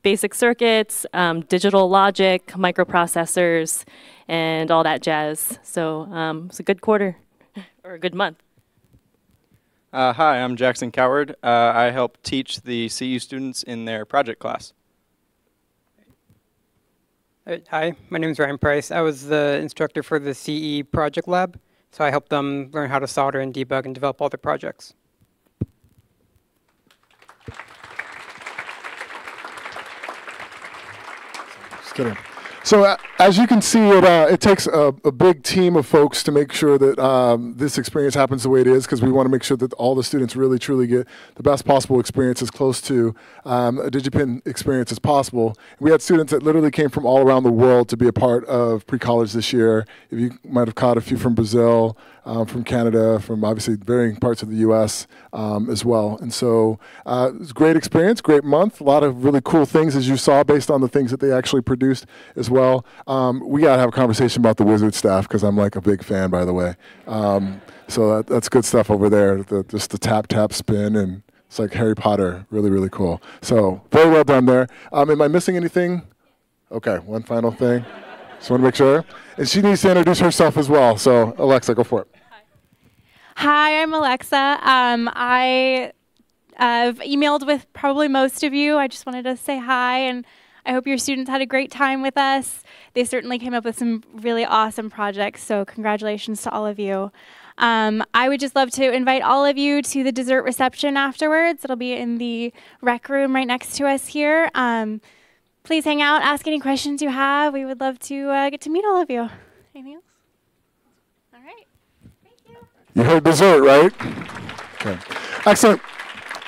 basic circuits, digital logic, microprocessors, and all that jazz. So it's a good quarter, or a good month. Hi, I'm Jackson Coward. I help teach the CU students in their project class. Hi, my name is Ryan Price. I was the instructor for the CE project lab. So I help them learn how to solder and debug and develop all their projects. Just kidding. So as you can see, it takes a big team of folks to make sure that this experience happens the way it is, because we want to make sure that all the students really, truly get the best possible experience, as close to a DigiPen experience as possible. We had students that literally came from all around the world to be a part of pre-college this year. If you might have caught a few from Brazil, from Canada, from obviously varying parts of the U.S. As well. And so it was a great experience, great month, a lot of really cool things, as you saw, based on the things that they actually produced as well. We got to have a conversation about the Wizard staff, because I'm like a big fan, by the way. So that's good stuff over there, just the tap, tap, spin, and it's like Harry Potter, really, really cool. So very well done there. Am I missing anything? Okay, one final thing. Just want to make sure. And she needs to introduce herself as well. So Alexa, go for it. Hi, I'm Alexa. I've emailed with probably most of you. I just wanted to say hi, and I hope your students had a great time with us. They certainly came up with some really awesome projects, so congratulations to all of you. I would just love to invite all of you to the dessert reception afterwards. It'll be in the rec room right next to us here. Please hang out, ask any questions you have. We would love to get to meet all of you. Anything else? All right. Thank you. You heard dessert, right? Okay. Excellent.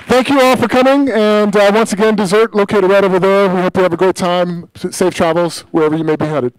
Thank you all for coming. And once again, dessert located right over there. We hope you have a great time. Safe travels wherever you may be headed.